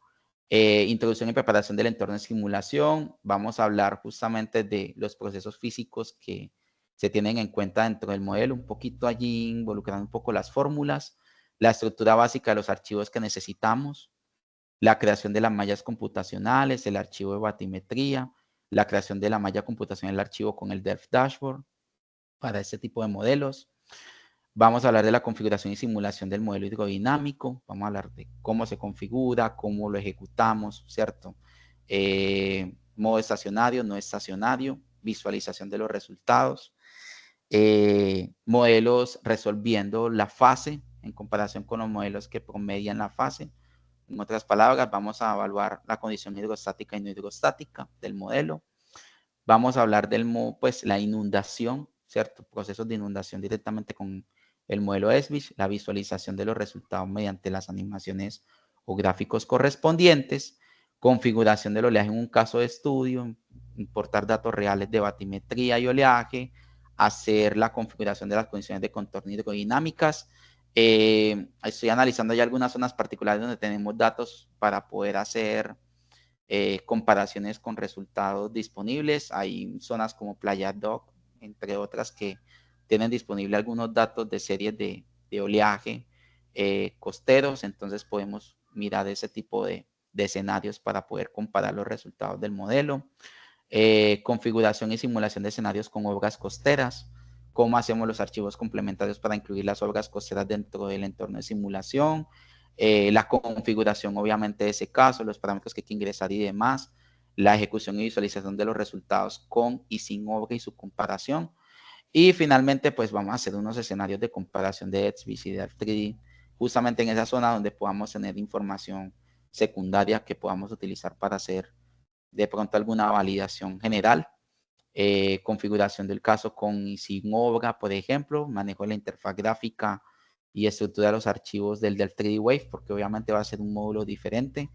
Introducción y preparación del entorno de simulación. Vamos a hablar justamente de los procesos físicos que se tienen en cuenta dentro del modelo, un poquito allí involucrando un poco las fórmulas, la estructura básica de los archivos que necesitamos, la creación de las mallas computacionales, el archivo de batimetría, la creación de la malla computacional del archivo con el Delft Dashboard para este tipo de modelos. Vamos a hablar de la configuración y simulación del modelo hidrodinámico. Vamos a hablar de cómo se configura, cómo lo ejecutamos, ¿cierto? Modo estacionario, no estacionario, visualización de los resultados, modelos resolviendo la fase en comparación con los modelos que promedian la fase. En otras palabras, vamos a evaluar la condición hidrostática y no hidrostática del modelo. Vamos a hablar del la inundación, ¿cierto? Procesos de inundación directamente con el modelo Etzbich, la visualización de los resultados mediante las animaciones o gráficos correspondientes, configuración del oleaje en un caso de estudio, importar datos reales de batimetría y oleaje, hacer la configuración de las condiciones de contorno hidrodinámicas. Estoy analizando ya algunas zonas particulares donde tenemos datos para poder hacer comparaciones con resultados disponibles. Hay zonas como Playa Doc, entre otras, que tienen disponible algunos datos de series de oleaje costeros, entonces podemos mirar ese tipo de escenarios para poder comparar los resultados del modelo. Configuración y simulación de escenarios con obras costeras, cómo hacemos los archivos complementarios para incluir las obras costeras dentro del entorno de simulación, la configuración obviamente de ese caso, los parámetros que hay que ingresar y demás, la ejecución y visualización de los resultados con y sin obra y su comparación. Y finalmente, pues vamos a hacer unos escenarios de comparación de XVIS y de 3D, justamente en esa zona donde podamos tener información secundaria que podamos utilizar para hacer de pronto alguna validación general, configuración del caso con y sin obra, por ejemplo, manejo de la interfaz gráfica y estructura de los archivos del 3D Wave, porque obviamente va a ser un módulo diferente.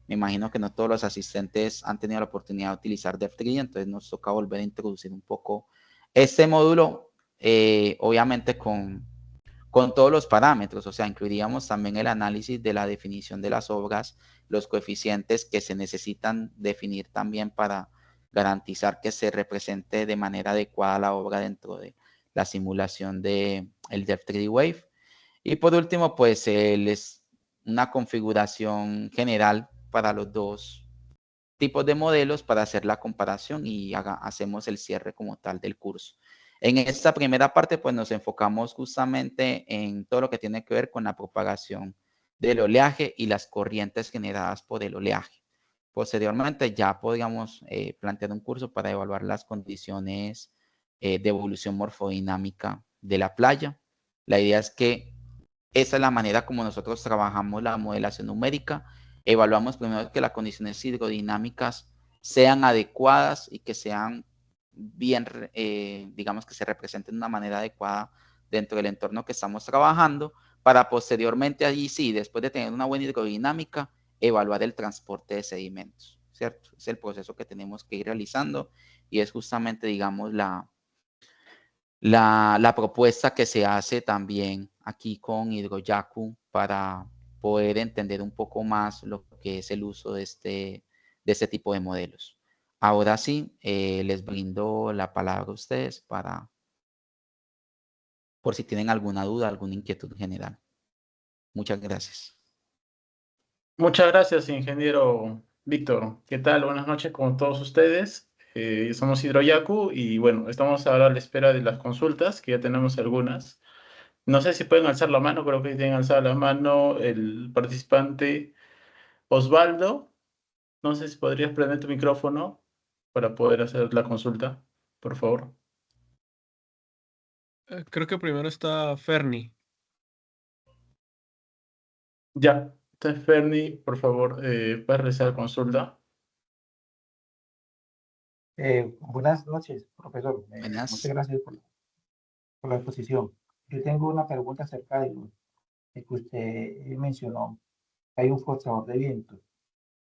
Me imagino que no todos los asistentes han tenido la oportunidad de utilizar Dev3D, entonces nos toca volver a introducir un poco este módulo, obviamente con todos los parámetros, o sea, incluiríamos también el análisis de la definición de las obras, los coeficientes que se necesitan definir también para garantizar que se represente de manera adecuada la obra dentro de la simulación de el Dev3D Wave. Y por último, pues es una configuración general para los dos tipos de modelos para hacer la comparación y hacemos el cierre como tal del curso. En esta primera parte, pues nos enfocamos justamente en todo lo que tiene que ver con la propagación del oleaje y las corrientes generadas por el oleaje. Posteriormente, ya podríamos plantear un curso para evaluar las condiciones de evolución morfodinámica de la playa. La idea es que esa es la manera como nosotros trabajamos la modelación numérica. Evaluamos primero que las condiciones hidrodinámicas sean adecuadas y que sean bien, digamos que se representen de una manera adecuada dentro del entorno que estamos trabajando, para posteriormente allí sí, después de tener una buena hidrodinámica, evaluar el transporte de sedimentos, ¿cierto? Es el proceso que tenemos que ir realizando y es justamente, digamos, la propuesta que se hace también aquí con Hidroyaku para poder entender un poco más lo que es el uso de este tipo de modelos. Ahora sí, les brindo la palabra a ustedes por si tienen alguna duda, alguna inquietud general. Muchas gracias. Muchas gracias, ingeniero Víctor. ¿Qué tal? Buenas noches con todos ustedes. Somos Hidroyaku y bueno, estamos ahora a la espera de las consultas, que ya tenemos algunas. No sé si pueden alzar la mano, creo que tienen alzada la mano el participante Osvaldo. No sé si podrías prender tu micrófono para poder hacer la consulta, por favor. Creo que primero está Ferni. Ya, entonces Ferni, por favor, puedes realizar la consulta. Buenas noches, profesor. Buenas. Muchas gracias por la exposición. Yo tengo una pregunta acerca de que usted mencionó. Hay un forzador de viento.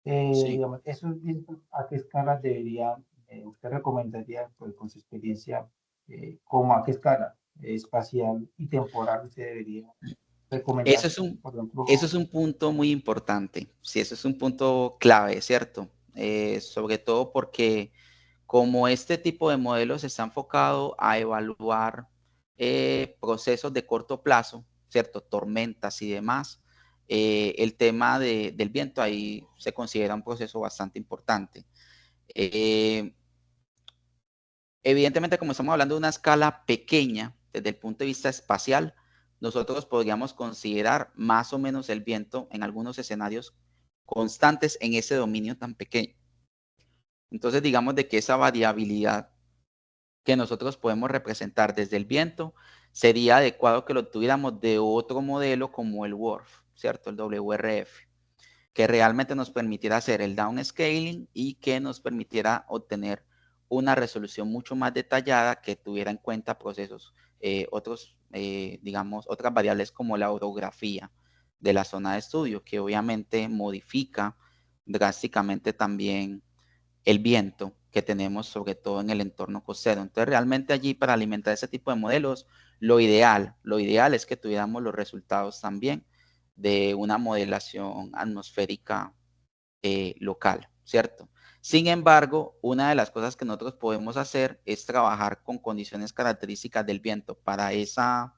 Sí. Digamos, ¿esos vientos a qué escala debería, usted recomendaría, pues, con su experiencia, como a qué escala espacial y temporal usted debería recomendar? Por ejemplo, Eso es un punto muy importante. Sí, eso es un punto clave, ¿cierto? Sobre todo porque como este tipo de modelos está enfocado a evaluar procesos de corto plazo, ¿cierto? Tormentas y demás, el tema del viento ahí se considera un proceso bastante importante. Evidentemente, como estamos hablando de una escala pequeña desde el punto de vista espacial, nosotros podríamos considerar más o menos el viento en algunos escenarios constantes en ese dominio tan pequeño. Entonces, digamos de que esa variabilidad que nosotros podemos representar desde el viento sería adecuado que lo tuviéramos de otro modelo como el WRF, ¿cierto? El WRF, que realmente nos permitiera hacer el downscaling y que nos permitiera obtener una resolución mucho más detallada que tuviera en cuenta procesos, digamos, otras variables como la orografía de la zona de estudio, que obviamente modifica drásticamente también el viento que tenemos, sobre todo en el entorno costero. Entonces, realmente allí para alimentar ese tipo de modelos, lo ideal es que tuviéramos los resultados también de una modelación atmosférica local, ¿cierto? Sin embargo, una de las cosas que nosotros podemos hacer es trabajar con condiciones características del viento para esa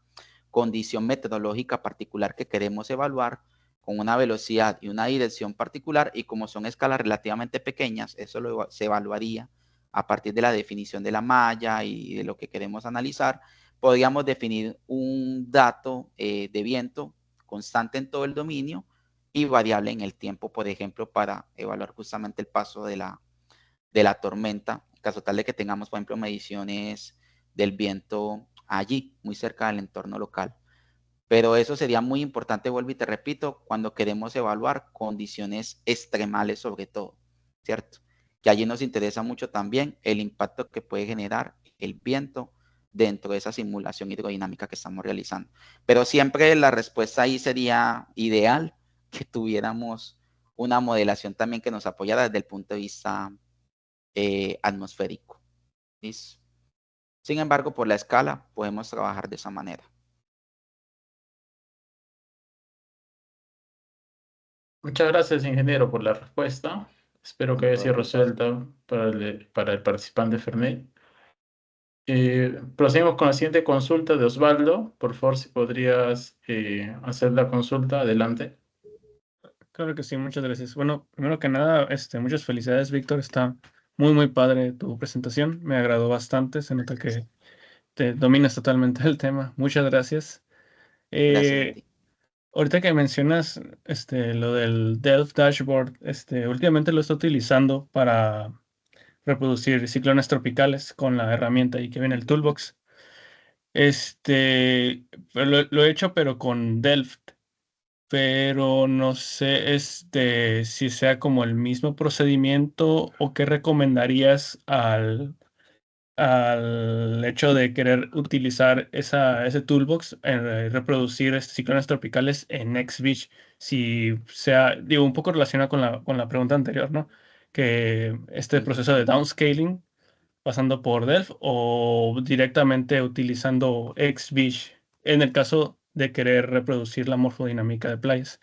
condición meteorológica particular que queremos evaluar, con una velocidad y una dirección particular, y como son escalas relativamente pequeñas, eso se evaluaría a partir de la definición de la malla y de lo que queremos analizar. Podríamos definir un dato de viento constante en todo el dominio y variable en el tiempo, por ejemplo, para evaluar justamente el paso de la tormenta, en caso tal de que tengamos, por ejemplo, mediciones del viento allí, muy cerca del entorno local. Pero eso sería muy importante, vuelvo y te repito, cuando queremos evaluar condiciones extremales sobre todo, ¿cierto? Que allí nos interesa mucho también el impacto que puede generar el viento dentro de esa simulación hidrodinámica que estamos realizando. Pero siempre la respuesta ahí sería ideal que tuviéramos una modelación también que nos apoyara desde el punto de vista atmosférico. ¿Listo? Sin embargo, por la escala podemos trabajar de esa manera. Muchas gracias, ingeniero, por la respuesta. Espero que haya sido resuelta para el participante Fernet. Procedemos con la siguiente consulta de Osvaldo. Por favor, si podrías hacer la consulta, adelante. Claro que sí, muchas gracias. Bueno, primero que nada, muchas felicidades, Víctor. Está muy, muy padre tu presentación. Me agradó bastante. Se nota que te dominas totalmente el tema. Muchas gracias. Gracias a ti. Ahorita que mencionas lo del Delft Dashboard, últimamente lo estoy utilizando para reproducir ciclones tropicales con la herramienta y que viene el Toolbox. Pero lo he hecho, pero con Delft. Pero no sé si sea como el mismo procedimiento o qué recomendarías al hecho de querer utilizar ese toolbox, reproducir ciclones tropicales en XBeach, si sea, digo, un poco relacionado con la pregunta anterior, ¿no? Que proceso de downscaling pasando por Delft o directamente utilizando XBeach en el caso de querer reproducir la morfodinámica de playas.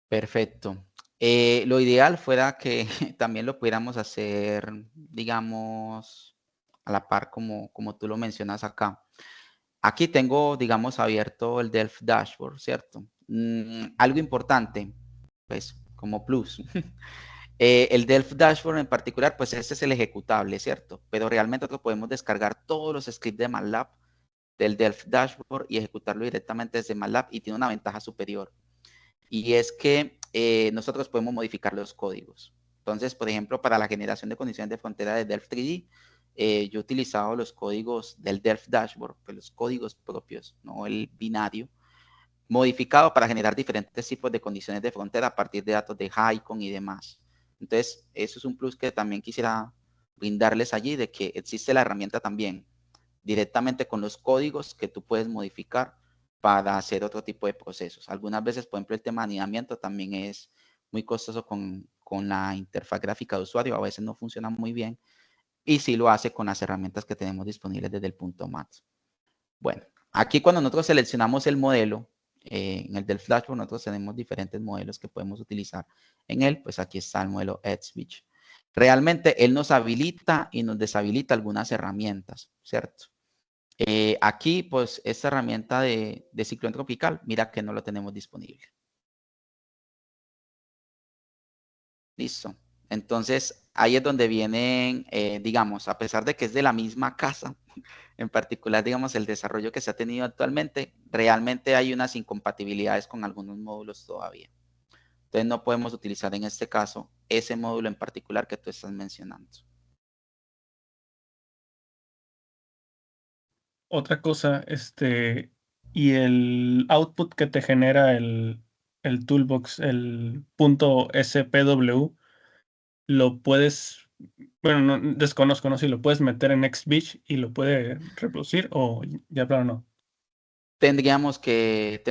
Perfecto. Lo ideal fuera que también lo pudiéramos hacer, digamos, a la par como tú lo mencionas acá. Aquí tengo, digamos, abierto el Delft Dashboard, ¿cierto? Algo importante, pues, como plus. El Delft Dashboard en particular, pues este es el ejecutable, ¿cierto? Pero realmente nosotros podemos descargar todos los scripts de MATLAB del Delft Dashboard y ejecutarlo directamente desde MATLAB y tiene una ventaja superior. Y es que nosotros podemos modificar los códigos. Entonces, por ejemplo, para la generación de condiciones de frontera de Delft 3D, yo he utilizado los códigos del Delft Dashboard, pues los códigos propios, no el binario, modificado para generar diferentes tipos de condiciones de frontera a partir de datos de HiCon y demás. Entonces, eso es un plus que también quisiera brindarles allí, de que existe la herramienta también directamente con los códigos que tú puedes modificar para hacer otro tipo de procesos. Algunas veces, por ejemplo, el tema de anidamiento también es muy costoso con la interfaz gráfica de usuario, a veces no funciona muy bien, y sí lo hace con las herramientas que tenemos disponibles desde el punto .mat. Bueno, aquí cuando nosotros seleccionamos el modelo, en el del Dashboard nosotros tenemos diferentes modelos que podemos utilizar en él, pues aquí está el modelo XBeach. Realmente él nos habilita y nos deshabilita algunas herramientas, ¿cierto? Aquí, pues, esta herramienta de ciclón tropical, mira que no lo tenemos disponible. Listo. Entonces, ahí es donde vienen, digamos, a pesar de que es de la misma casa, en particular, digamos, el desarrollo que se ha tenido actualmente, realmente hay unas incompatibilidades con algunos módulos todavía. Entonces, no podemos utilizar en este caso ese módulo en particular que tú estás mencionando. Otra cosa, y el output que te genera el toolbox, el .spw, lo puedes, bueno, no, desconozco, ¿no? Si lo puedes meter en XBeach y lo puede reproducir o ya plano no. Tendríamos que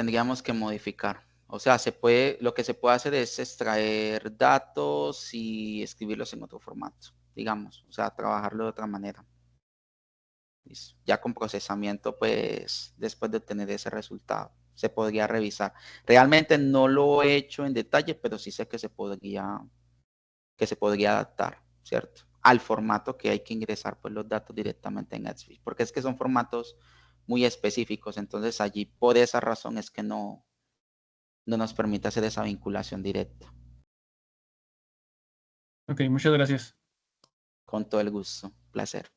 modificar. O sea, lo que se puede hacer es extraer datos y escribirlos en otro formato, digamos. O sea, trabajarlo de otra manera. Ya con procesamiento, pues, después de obtener ese resultado, se podría revisar. Realmente no lo he hecho en detalle, pero sí sé que se podría adaptar, ¿cierto? Al formato que hay que ingresar, pues, los datos directamente en XBeach, porque es que son formatos muy específicos, entonces allí por esa razón es que no nos permite hacer esa vinculación directa. Ok, muchas gracias. Con todo el gusto, placer.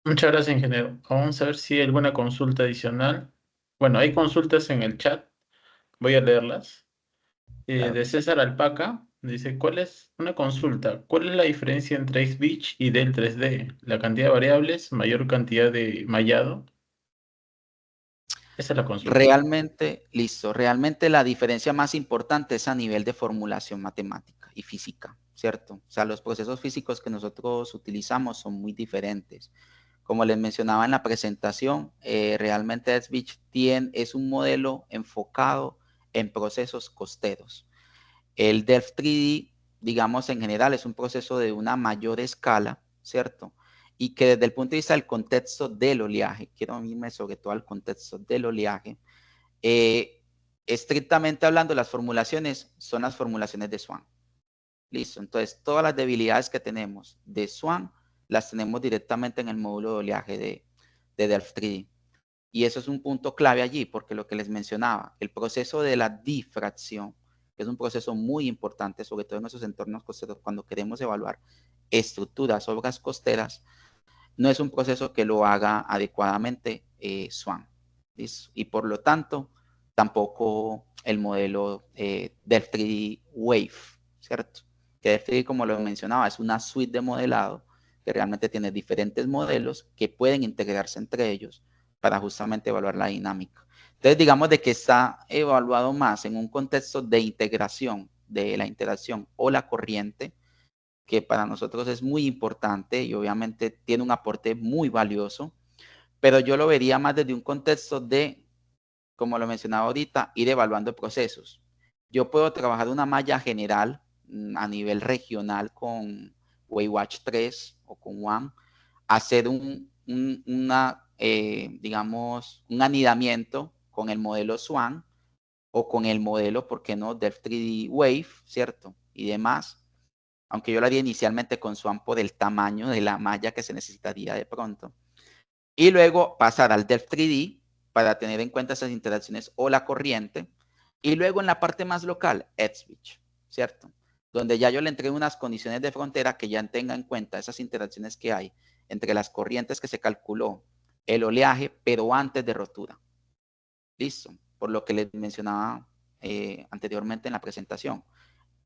Muchas gracias, ingeniero. Vamos a ver si hay alguna consulta adicional. Bueno, hay consultas en el chat. Voy a leerlas. Claro De que sí. César Alpaca, dice, ¿cuál es una consulta? ¿Cuál es la diferencia entre XBitch y Del 3D? ¿La cantidad de variables, mayor cantidad de mallado? Esa es la consulta. Realmente, listo, realmente la diferencia más importante es a nivel de formulación matemática y física, ¿cierto? O sea, los procesos físicos que nosotros utilizamos son muy diferentes. Como les mencionaba en la presentación, realmente XBitch es un modelo enfocado en procesos costeros. El Delft3D, digamos en general, es un proceso de una mayor escala, ¿cierto? Y que desde el punto de vista del contexto del oleaje, quiero irme sobre todo al contexto del oleaje, estrictamente hablando, las formulaciones son las formulaciones de Swan. Listo, entonces todas las debilidades que tenemos de Swan las tenemos directamente en el módulo de oleaje de Delft3D. Y eso es un punto clave allí, porque lo que les mencionaba, el proceso de la difracción, que es un proceso muy importante, sobre todo en esos entornos costeros, cuando queremos evaluar estructuras, obras costeras, no es un proceso que lo haga adecuadamente Swan. ¿Listo? Y por lo tanto, tampoco el modelo Delft3D Wave, ¿cierto? Que Delft3D, como lo mencionaba, es una suite de modelado que realmente tiene diferentes modelos que pueden integrarse entre ellos para justamente evaluar la dinámica. Entonces, digamos de que está evaluado más en un contexto de integración de la interacción o la corriente, que para nosotros es muy importante y obviamente tiene un aporte muy valioso, pero yo lo vería más desde un contexto de, como lo mencionaba ahorita, ir evaluando procesos. Yo puedo trabajar una malla general a nivel regional con Waywatch 3 o con One, hacer digamos, un anidamiento con el modelo Swan o con el modelo, ¿por qué no?, Delft3D Wave, ¿cierto? Y demás, aunque yo lo haría inicialmente con Swan por el tamaño de la malla que se necesitaría de pronto. Y luego pasar al Delft3D para tener en cuenta esas interacciones o la corriente. Y luego en la parte más local, XBitch, ¿cierto? Donde ya yo le entregué unas condiciones de frontera que ya tenga en cuenta esas interacciones que hay entre las corrientes que se calculó, el oleaje, pero antes de rotura. Listo, por lo que les mencionaba anteriormente en la presentación.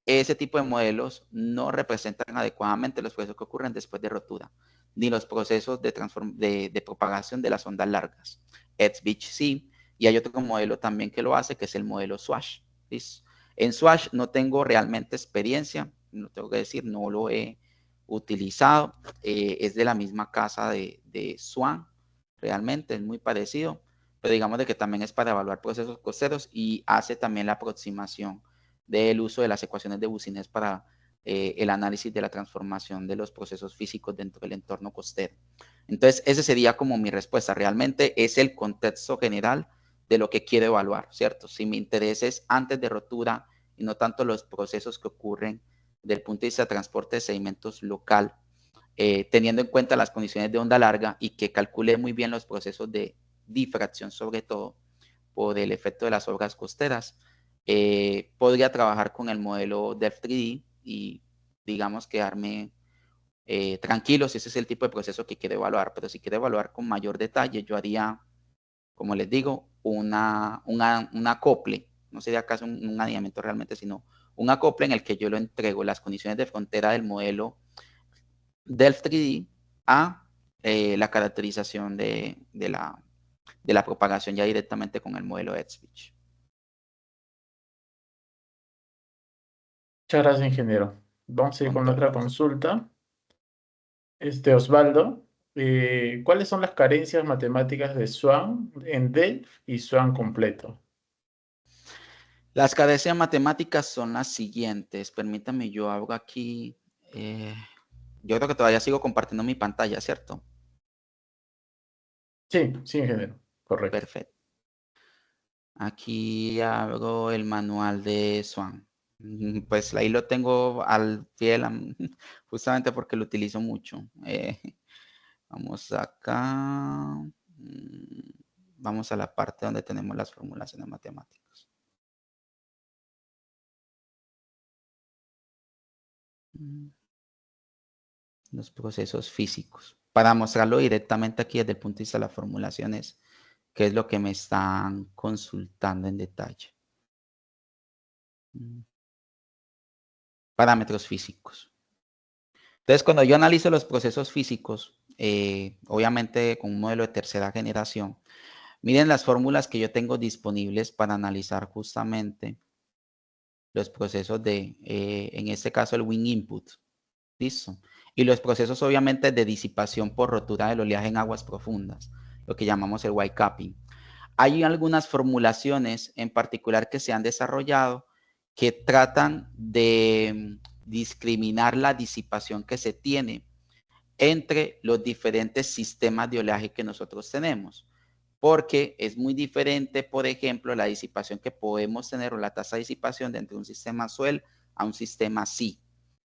Ese tipo de modelos no representan adecuadamente los procesos que ocurren después de rotura, ni los procesos de propagación de las ondas largas. XBitch sí, y hay otro modelo también que lo hace, que es el modelo SWASH. ¿Listo? En SWASH no tengo realmente experiencia, no tengo que decir, no lo he utilizado, es de la misma casa de Swan, realmente es muy parecido, pero digamos de que también es para evaluar procesos costeros y hace también la aproximación del uso de las ecuaciones de Boussinesq para el análisis de la transformación de los procesos físicos dentro del entorno costero. Entonces, ese sería como mi respuesta. Realmente es el contexto general de lo que quiero evaluar, ¿cierto? Si mi interés es antes de rotura y no tanto los procesos que ocurren desde el punto de vista de transporte de sedimentos local, teniendo en cuenta las condiciones de onda larga y que calcule muy bien los procesos de difracción, sobre todo por el efecto de las obras costeras, podría trabajar con el modelo Delft3D y, digamos, quedarme tranquilo si ese es el tipo de proceso que quiero evaluar. Pero si quiero evaluar con mayor detalle, yo haría, como les digo, un acople, no sería acaso un anidamiento realmente, sino un acople en el que yo lo entrego las condiciones de frontera del modelo Delft3D a la caracterización de la propagación ya directamente con el modelo XBitch. Muchas gracias, ingeniero. Vamos a ir Con con todo otra gusto. consulta. Osvaldo, ¿cuáles son las carencias matemáticas de Swan en Delft y Swan completo? Las carencias matemáticas son las siguientes. Permítame, yo hago aquí. Yo creo que todavía sigo compartiendo mi pantalla, ¿cierto? Sí, sí, ingeniero. Correcto. Perfecto. Aquí abro el manual de Swan. Pues ahí lo tengo al pie de la, justamente porque lo utilizo mucho. Vamos acá. Vamos a la parte donde tenemos las formulaciones matemáticas. Los procesos físicos. Para mostrarlo directamente aquí desde el punto de vista de las formulaciones, que es lo que me están consultando en detalle. Parámetros físicos. Entonces, cuando yo analizo los procesos físicos, obviamente con un modelo de tercera generación, miren las fórmulas que yo tengo disponibles para analizar justamente los procesos de, en este caso, el Wind Input. ¿Listo? Y los procesos, obviamente, de disipación por rotura del oleaje en aguas profundas, lo que llamamos el white capping. Hay algunas formulaciones en particular que se han desarrollado que tratan de discriminar la disipación que se tiene entre los diferentes sistemas de oleaje que nosotros tenemos. Porque es muy diferente, por ejemplo, la disipación que podemos tener o la tasa de disipación de entre un sistema SWEL a un sistema SEA.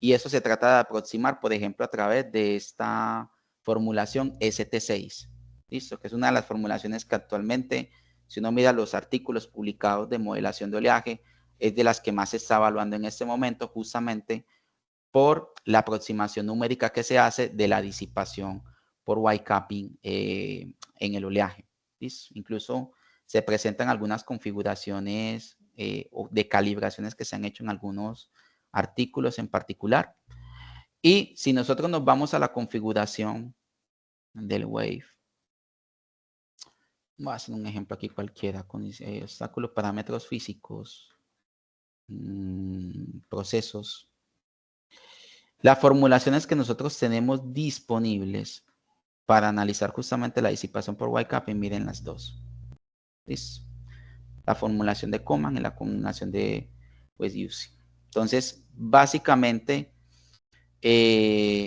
Y eso se trata de aproximar, por ejemplo, a través de esta formulación ST6. ¿Listo? Que es una de las formulaciones que actualmente, si uno mira los artículos publicados de modelación de oleaje, es de las que más se está evaluando en este momento, justamente por la aproximación numérica que se hace de la disipación por white capping en el oleaje. ¿Listo? Incluso se presentan algunas configuraciones de calibraciones que se han hecho en algunos artículos en particular. Y si nosotros nos vamos a la configuración del Wave, voy a hacer un ejemplo aquí cualquiera con obstáculos, parámetros físicos, procesos. Las formulaciones que nosotros tenemos disponibles para analizar justamente la disipación por white capping, miren las dos. ¿Listo? La formulación de Coman y la formulación de West-UC. Entonces, básicamente,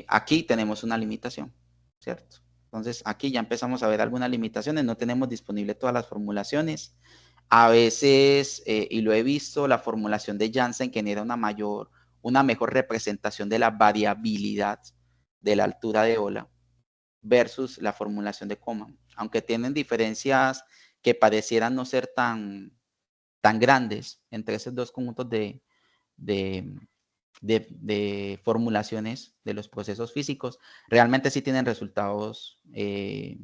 aquí tenemos una limitación, ¿cierto? Entonces, aquí ya empezamos a ver algunas limitaciones. No tenemos disponible todas las formulaciones. A veces, y lo he visto, la formulación de Janssen genera una mejor representación de la variabilidad de la altura de ola versus la formulación de Coman. Aunque tienen diferencias que parecieran no ser tan grandes entre esos dos conjuntos de formulaciones de los procesos físicos, realmente sí tienen resultados que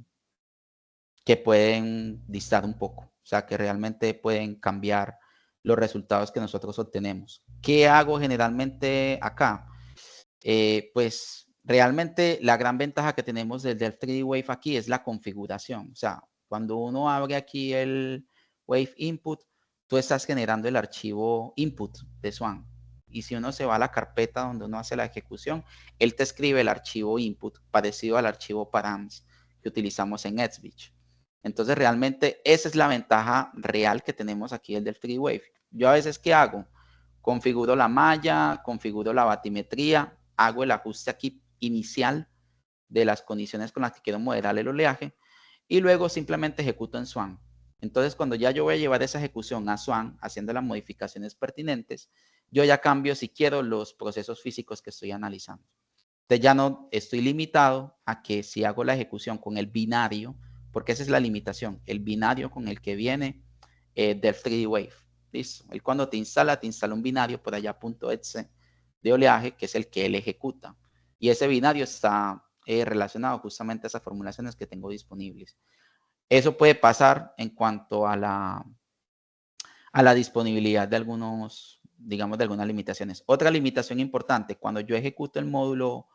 pueden distar un poco, o sea, que realmente pueden cambiar los resultados que nosotros obtenemos. ¿Qué hago generalmente acá? Pues realmente la gran ventaja que tenemos desde el 3D Wave aquí es la configuración. O sea, cuando uno abre aquí el Wave Input, tú estás generando el archivo input de Swan. Y si uno se va a la carpeta donde uno hace la ejecución, él te escribe el archivo input parecido al archivo params que utilizamos en XBeach. Entonces, realmente esa es la ventaja real que tenemos aquí el del 3D Wave. Yo a veces, ¿qué hago? Configuro la malla, configuro la batimetría, hago el ajuste aquí inicial de las condiciones con las que quiero modelar el oleaje y luego simplemente ejecuto en Swan. Entonces, cuando ya yo voy a llevar esa ejecución a Swan, haciendo las modificaciones pertinentes, yo ya cambio, si quiero, los procesos físicos que estoy analizando. Entonces, ya no estoy limitado a que si hago la ejecución con el binario, porque esa es la limitación, el binario con el que viene del 3D Wave. ¿Listo? Él cuando te instala un binario por allá .exe de oleaje, que es el que él ejecuta. Y ese binario está relacionado justamente a esas formulaciones que tengo disponibles. Eso puede pasar en cuanto a la disponibilidad de algunos, digamos, de algunas limitaciones. Otra limitación importante, cuando yo ejecuto el módulo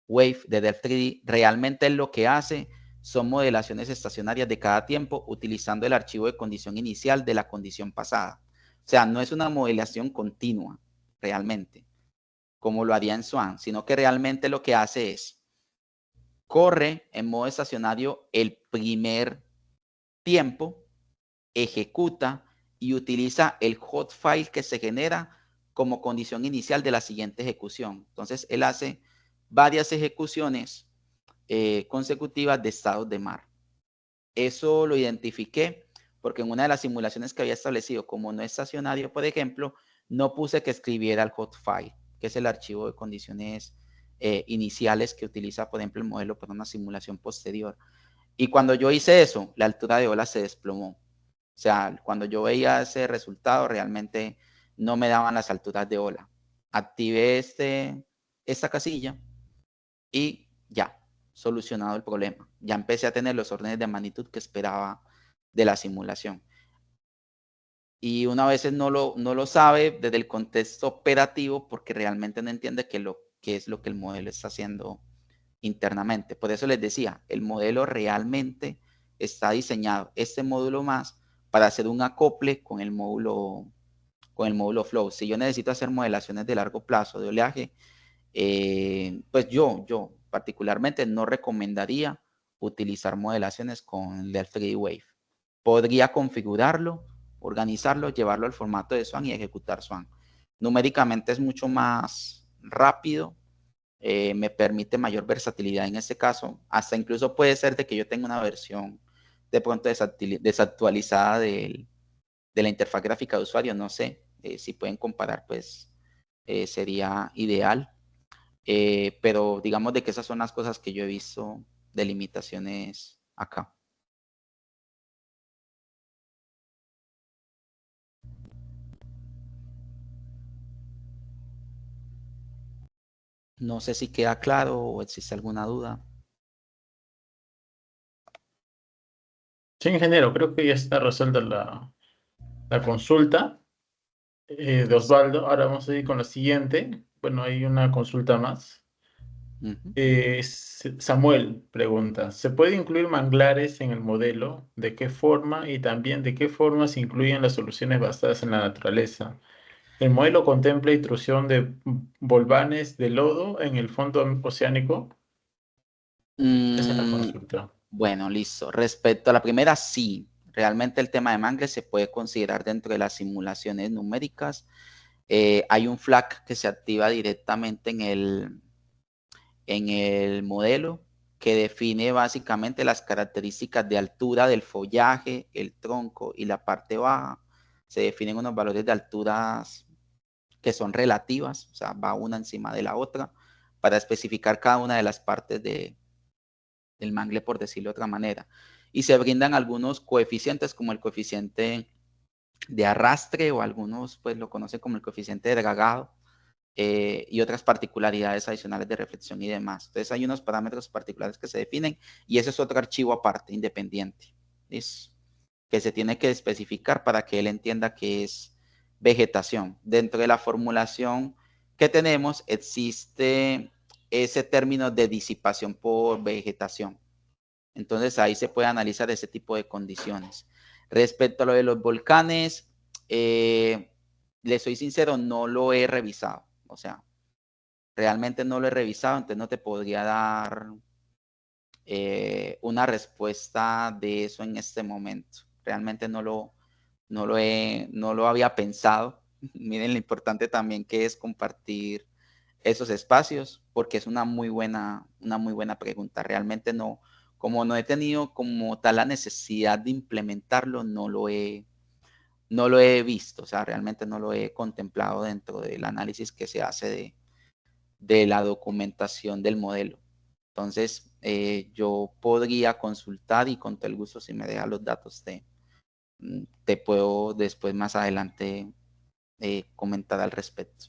Wave de Delft3D, realmente lo que hace son modelaciones estacionarias de cada tiempo utilizando el archivo de condición inicial de la condición pasada. O sea, no es una modelación continua, realmente, como lo haría en Swan, sino que realmente lo que hace es corre en modo estacionario el primer tiempo, ejecuta y utiliza el hot file que se genera como condición inicial de la siguiente ejecución. Entonces, él hace varias ejecuciones consecutivas de estados de mar. Eso lo identifiqué porque en una de las simulaciones que había establecido como no estacionario, por ejemplo, no puse que escribiera el hot file, que es el archivo de condiciones iniciales que utiliza, por ejemplo, el modelo para una simulación posterior. Y cuando yo hice eso, la altura de ola se desplomó. O sea, cuando yo veía ese resultado, realmente no me daban las alturas de ola. Activé esta casilla y ya, solucionado el problema. Ya empecé a tener los órdenes de magnitud que esperaba de la simulación. y uno a veces no lo sabe desde el contexto operativo porque realmente no entiende qué es lo que el modelo está haciendo internamente. Por eso les decía, el modelo realmente está diseñado, este módulo más, para hacer un acople con el módulo Flow. Si yo necesito hacer modelaciones de largo plazo de oleaje, pues yo particularmente no recomendaría utilizar modelaciones con el 3D Wave. Podría configurarlo, organizarlo, llevarlo al formato de Swan y ejecutar Swan. Numéricamente es mucho más rápido, me permite mayor versatilidad en este caso. Hasta incluso puede ser de que yo tenga una versión de pronto desactualizada de la interfaz gráfica de usuario, no sé. Si pueden comparar, pues sería ideal. Pero digamos de que esas son las cosas que yo he visto de limitaciones acá. No sé si queda claro o existe alguna duda. Sí, ingeniero, creo que ya está resuelta la consulta de Osvaldo. Ahora vamos a ir con la siguiente. Bueno, hay una consulta más. Samuel pregunta, ¿se puede incluir manglares en el modelo? ¿De qué forma? Y también, ¿de qué forma se incluyen las soluciones basadas en la naturaleza? ¿El modelo contempla intrusión de volvanes de lodo en el fondo oceánico? Esa es la consulta. Bueno, listo. Respecto a la primera, sí. Realmente el tema de mangles se puede considerar dentro de las simulaciones numéricas. Hay un flag que se activa directamente en el modelo que define básicamente las características de altura del follaje, el tronco y la parte baja. Se definen unos valores de alturas que son relativas, o sea, va una encima de la otra, para especificar cada una de las partes del mangle, por decirlo de otra manera. Y se brindan algunos coeficientes, como el coeficiente de arrastre, o algunos pues lo conocen como el coeficiente de dragado, y otras particularidades adicionales de reflexión y demás. Entonces hay unos parámetros particulares que se definen y ese es otro archivo aparte, independiente, ¿listo? Que se tiene que especificar para que él entienda que es vegetación. Dentro de la formulación que tenemos existe ese término de disipación por vegetación. Entonces ahí se puede analizar ese tipo de condiciones. Respecto a lo de los volcanes, les soy sincero, no lo he revisado. O sea, realmente no lo he revisado, entonces no te podría dar una respuesta de eso en este momento. Realmente no lo había pensado. Miren lo importante también que es compartir esos espacios, porque es una muy buena pregunta. Realmente no, como no he tenido como tal la necesidad de implementarlo, no lo he visto, o sea, realmente no lo he contemplado dentro del análisis que se hace de la documentación del modelo. Entonces, yo podría consultar y con todo el gusto, si me deja los datos, te puedo después más adelante comentar al respecto.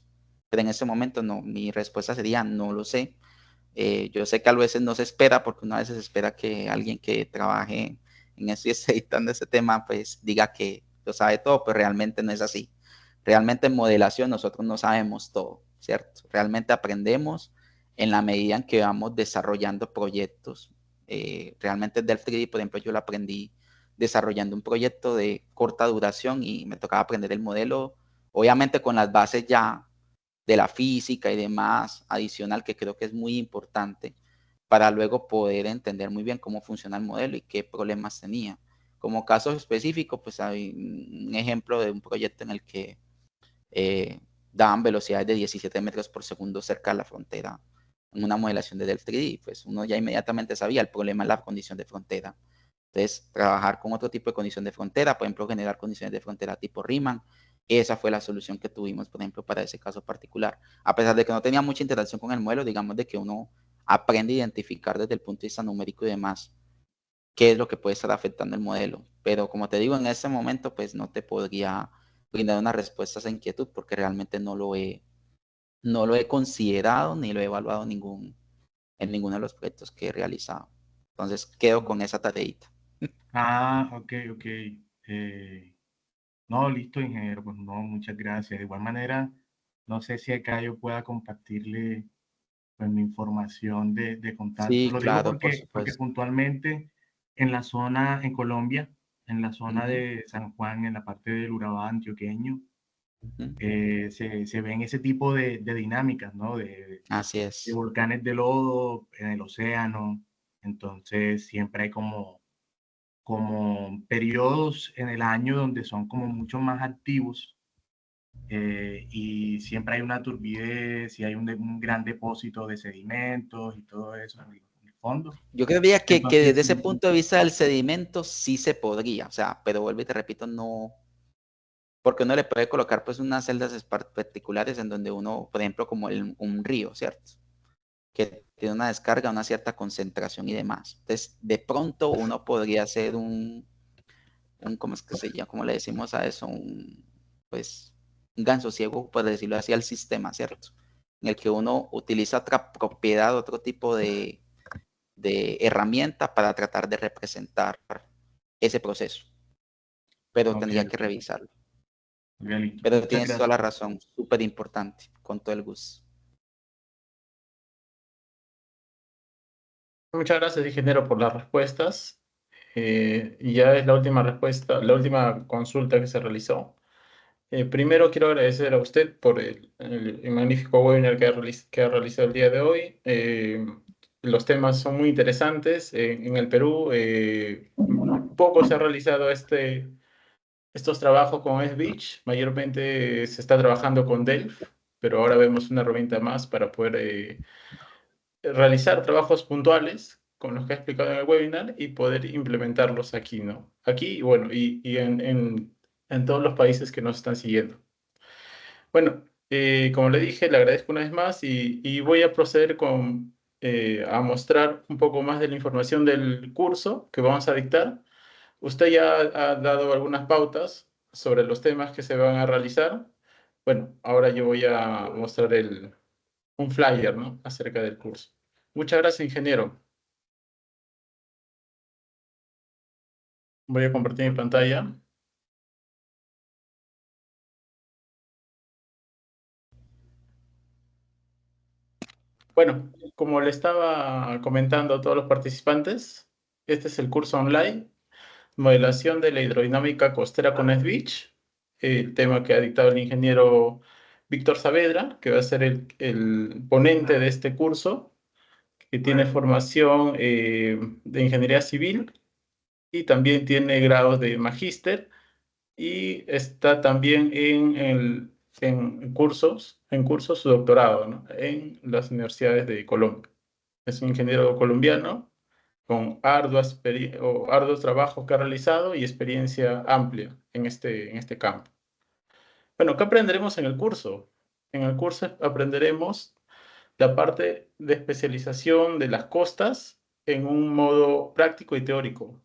Pero en este momento no, mi respuesta sería no lo sé. Yo sé que a veces no se espera, porque una vez se espera que alguien que trabaje en eso y esté editando ese tema, pues diga que lo sabe todo, pero realmente no es así. Realmente en modelación nosotros no sabemos todo, ¿cierto? Realmente aprendemos en la medida en que vamos desarrollando proyectos. Realmente del 3D, por ejemplo, yo lo aprendí desarrollando un proyecto de corta duración y me tocaba aprender el modelo, obviamente con las bases ya de la física y demás adicional, que creo que es muy importante para luego poder entender muy bien cómo funciona el modelo y qué problemas tenía. Como caso específico, pues hay un ejemplo de un proyecto en el que daban velocidades de 17 metros por segundo cerca de la frontera en una modelación de Delta 3D, pues uno ya inmediatamente sabía el problema es la condición de frontera. Entonces, trabajar con otro tipo de condición de frontera, por ejemplo, generar condiciones de frontera tipo Riemann, esa fue la solución que tuvimos, por ejemplo, para ese caso particular. A pesar de que no tenía mucha interacción con el modelo, digamos de que uno aprende a identificar desde el punto de vista numérico y demás qué es lo que puede estar afectando el modelo. Pero como te digo, en este momento, pues no te podría brindar una respuesta a esa inquietud porque realmente no lo he considerado ni lo he evaluado en ninguno de los proyectos que he realizado. Entonces, quedo con esa tareita. Ah, ok, ok. No, listo, ingeniero, pues no, muchas gracias. De igual manera, no sé si acá yo pueda compartirle pues, mi información de contacto. Sí, Lo digo claro, por porque supuesto. puntualmente en la zona, en Colombia, en la zona Ujú, de San Juan, en la parte del Urabá antioqueño, ujú. se ven ese tipo de dinámicas, ¿no? Así De es. volcanes de lodo en el océano. Entonces, siempre hay como periodos en el año donde son como mucho más activos y siempre hay una turbidez y hay un gran depósito de sedimentos y todo eso en el fondo. Yo creería que Entonces, desde ese sí, punto de vista del sedimento sí se podría, o sea, pero vuelvo y te repito, no, porque uno le puede colocar pues unas celdas particulares en donde uno, por ejemplo, como un río, ¿cierto? Que tiene una descarga, una cierta concentración y demás. Entonces, de pronto uno podría hacer ¿cómo es que se llama? ¿Cómo le decimos a eso? Pues, un ganso ciego, por decirlo así, al sistema, ¿cierto? En el que uno utiliza otra propiedad, otro tipo de herramienta para tratar de representar ese proceso. Pero ok, tendría que revisarlo. ya listo. Pero Muchas tienes toda la gracias. razón, súper importante, con todo el gusto. Muchas gracias, ingeniero, por las respuestas. Y ya es la última respuesta, la última consulta que se realizó. Primero quiero agradecer a usted por el magnífico webinar que ha realizado el día de hoy. Los temas son muy interesantes. En el Perú poco se ha realizado estos trabajos con S-Beach. Mayormente se está trabajando con Delph, pero ahora vemos una herramienta más para poder realizar trabajos puntuales con los que he explicado en el webinar y poder implementarlos aquí, ¿no? Aquí, bueno, y en todos los países que nos están siguiendo. Bueno, como le dije, le agradezco una vez más y voy a proceder a mostrar un poco más de la información del curso que vamos a dictar. Usted ya ha dado algunas pautas sobre los temas que se van a realizar. Bueno, ahora yo voy a mostrar un flyer, ¿no? Acerca del curso. Muchas gracias, ingeniero. Voy a compartir mi pantalla. Bueno, como le estaba comentando a todos los participantes, este es el curso online, Modelación de la hidrodinámica costera con S-Beach, el tema que ha dictado el ingeniero Víctor Saavedra, que va a ser el ponente de este curso, que tiene formación de ingeniería civil y también tiene grados de magíster y está también en cursos su doctorado, ¿no? En las universidades de Colombia. Es un ingeniero colombiano con arduos trabajos que ha realizado y experiencia amplia en este campo. Bueno, ¿qué aprenderemos en el curso? En el curso aprenderemos la parte de especialización de las costas en un modo práctico y teórico,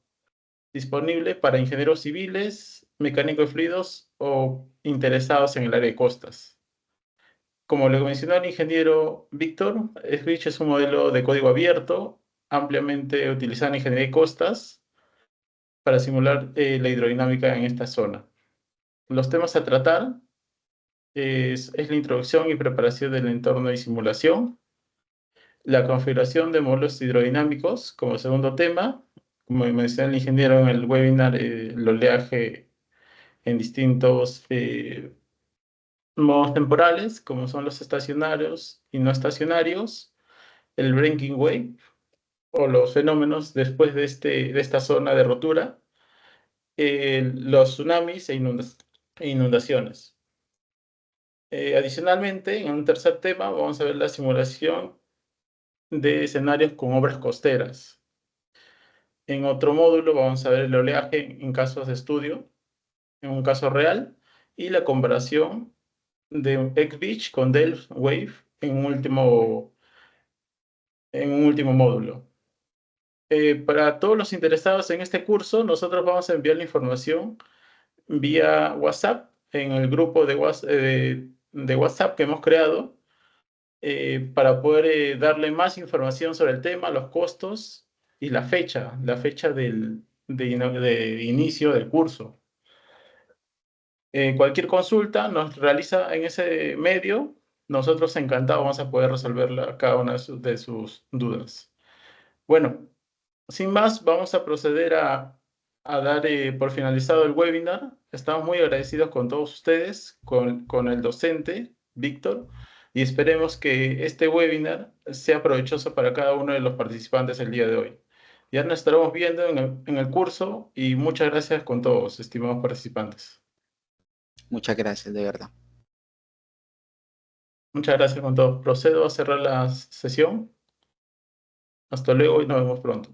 disponible para ingenieros civiles, mecánicos de fluidos o interesados en el área de costas. Como le mencionó el ingeniero Víctor, S-Beach es un modelo de código abierto, ampliamente utilizado en ingeniería de costas para simular la hidrodinámica en esta zona. Los temas a tratar es la introducción y preparación del entorno y simulación, la configuración de modelos hidrodinámicos como segundo tema, como mencionó el ingeniero en el webinar, el oleaje en distintos modos temporales, como son los estacionarios y no estacionarios, el breaking wave, o los fenómenos después de esta zona de rotura, los tsunamis e inundaciones. Adicionalmente, en un tercer tema, vamos a ver la simulación de escenarios con obras costeras. En otro módulo vamos a ver el oleaje en casos de estudio, en un caso real, y la comparación de X-Beach con Delph Wave en un último módulo. Para todos los interesados en este curso, nosotros vamos a enviar la información vía WhatsApp en el grupo de WhatsApp que hemos creado para poder darle más información sobre el tema, los costos y la fecha de inicio del curso. Cualquier consulta nos realiza en ese medio. Nosotros encantados vamos a poder resolver cada una de sus dudas. Bueno, sin más, vamos a proceder a dar por finalizado el webinar. Estamos muy agradecidos con todos ustedes, con el docente, Víctor, y esperemos que este webinar sea provechoso para cada uno de los participantes el día de hoy. Ya nos estaremos viendo en el curso y muchas gracias con todos, estimados participantes. Muchas gracias, de verdad. Muchas gracias con todos. Procedo a cerrar la sesión. Hasta luego y nos vemos pronto.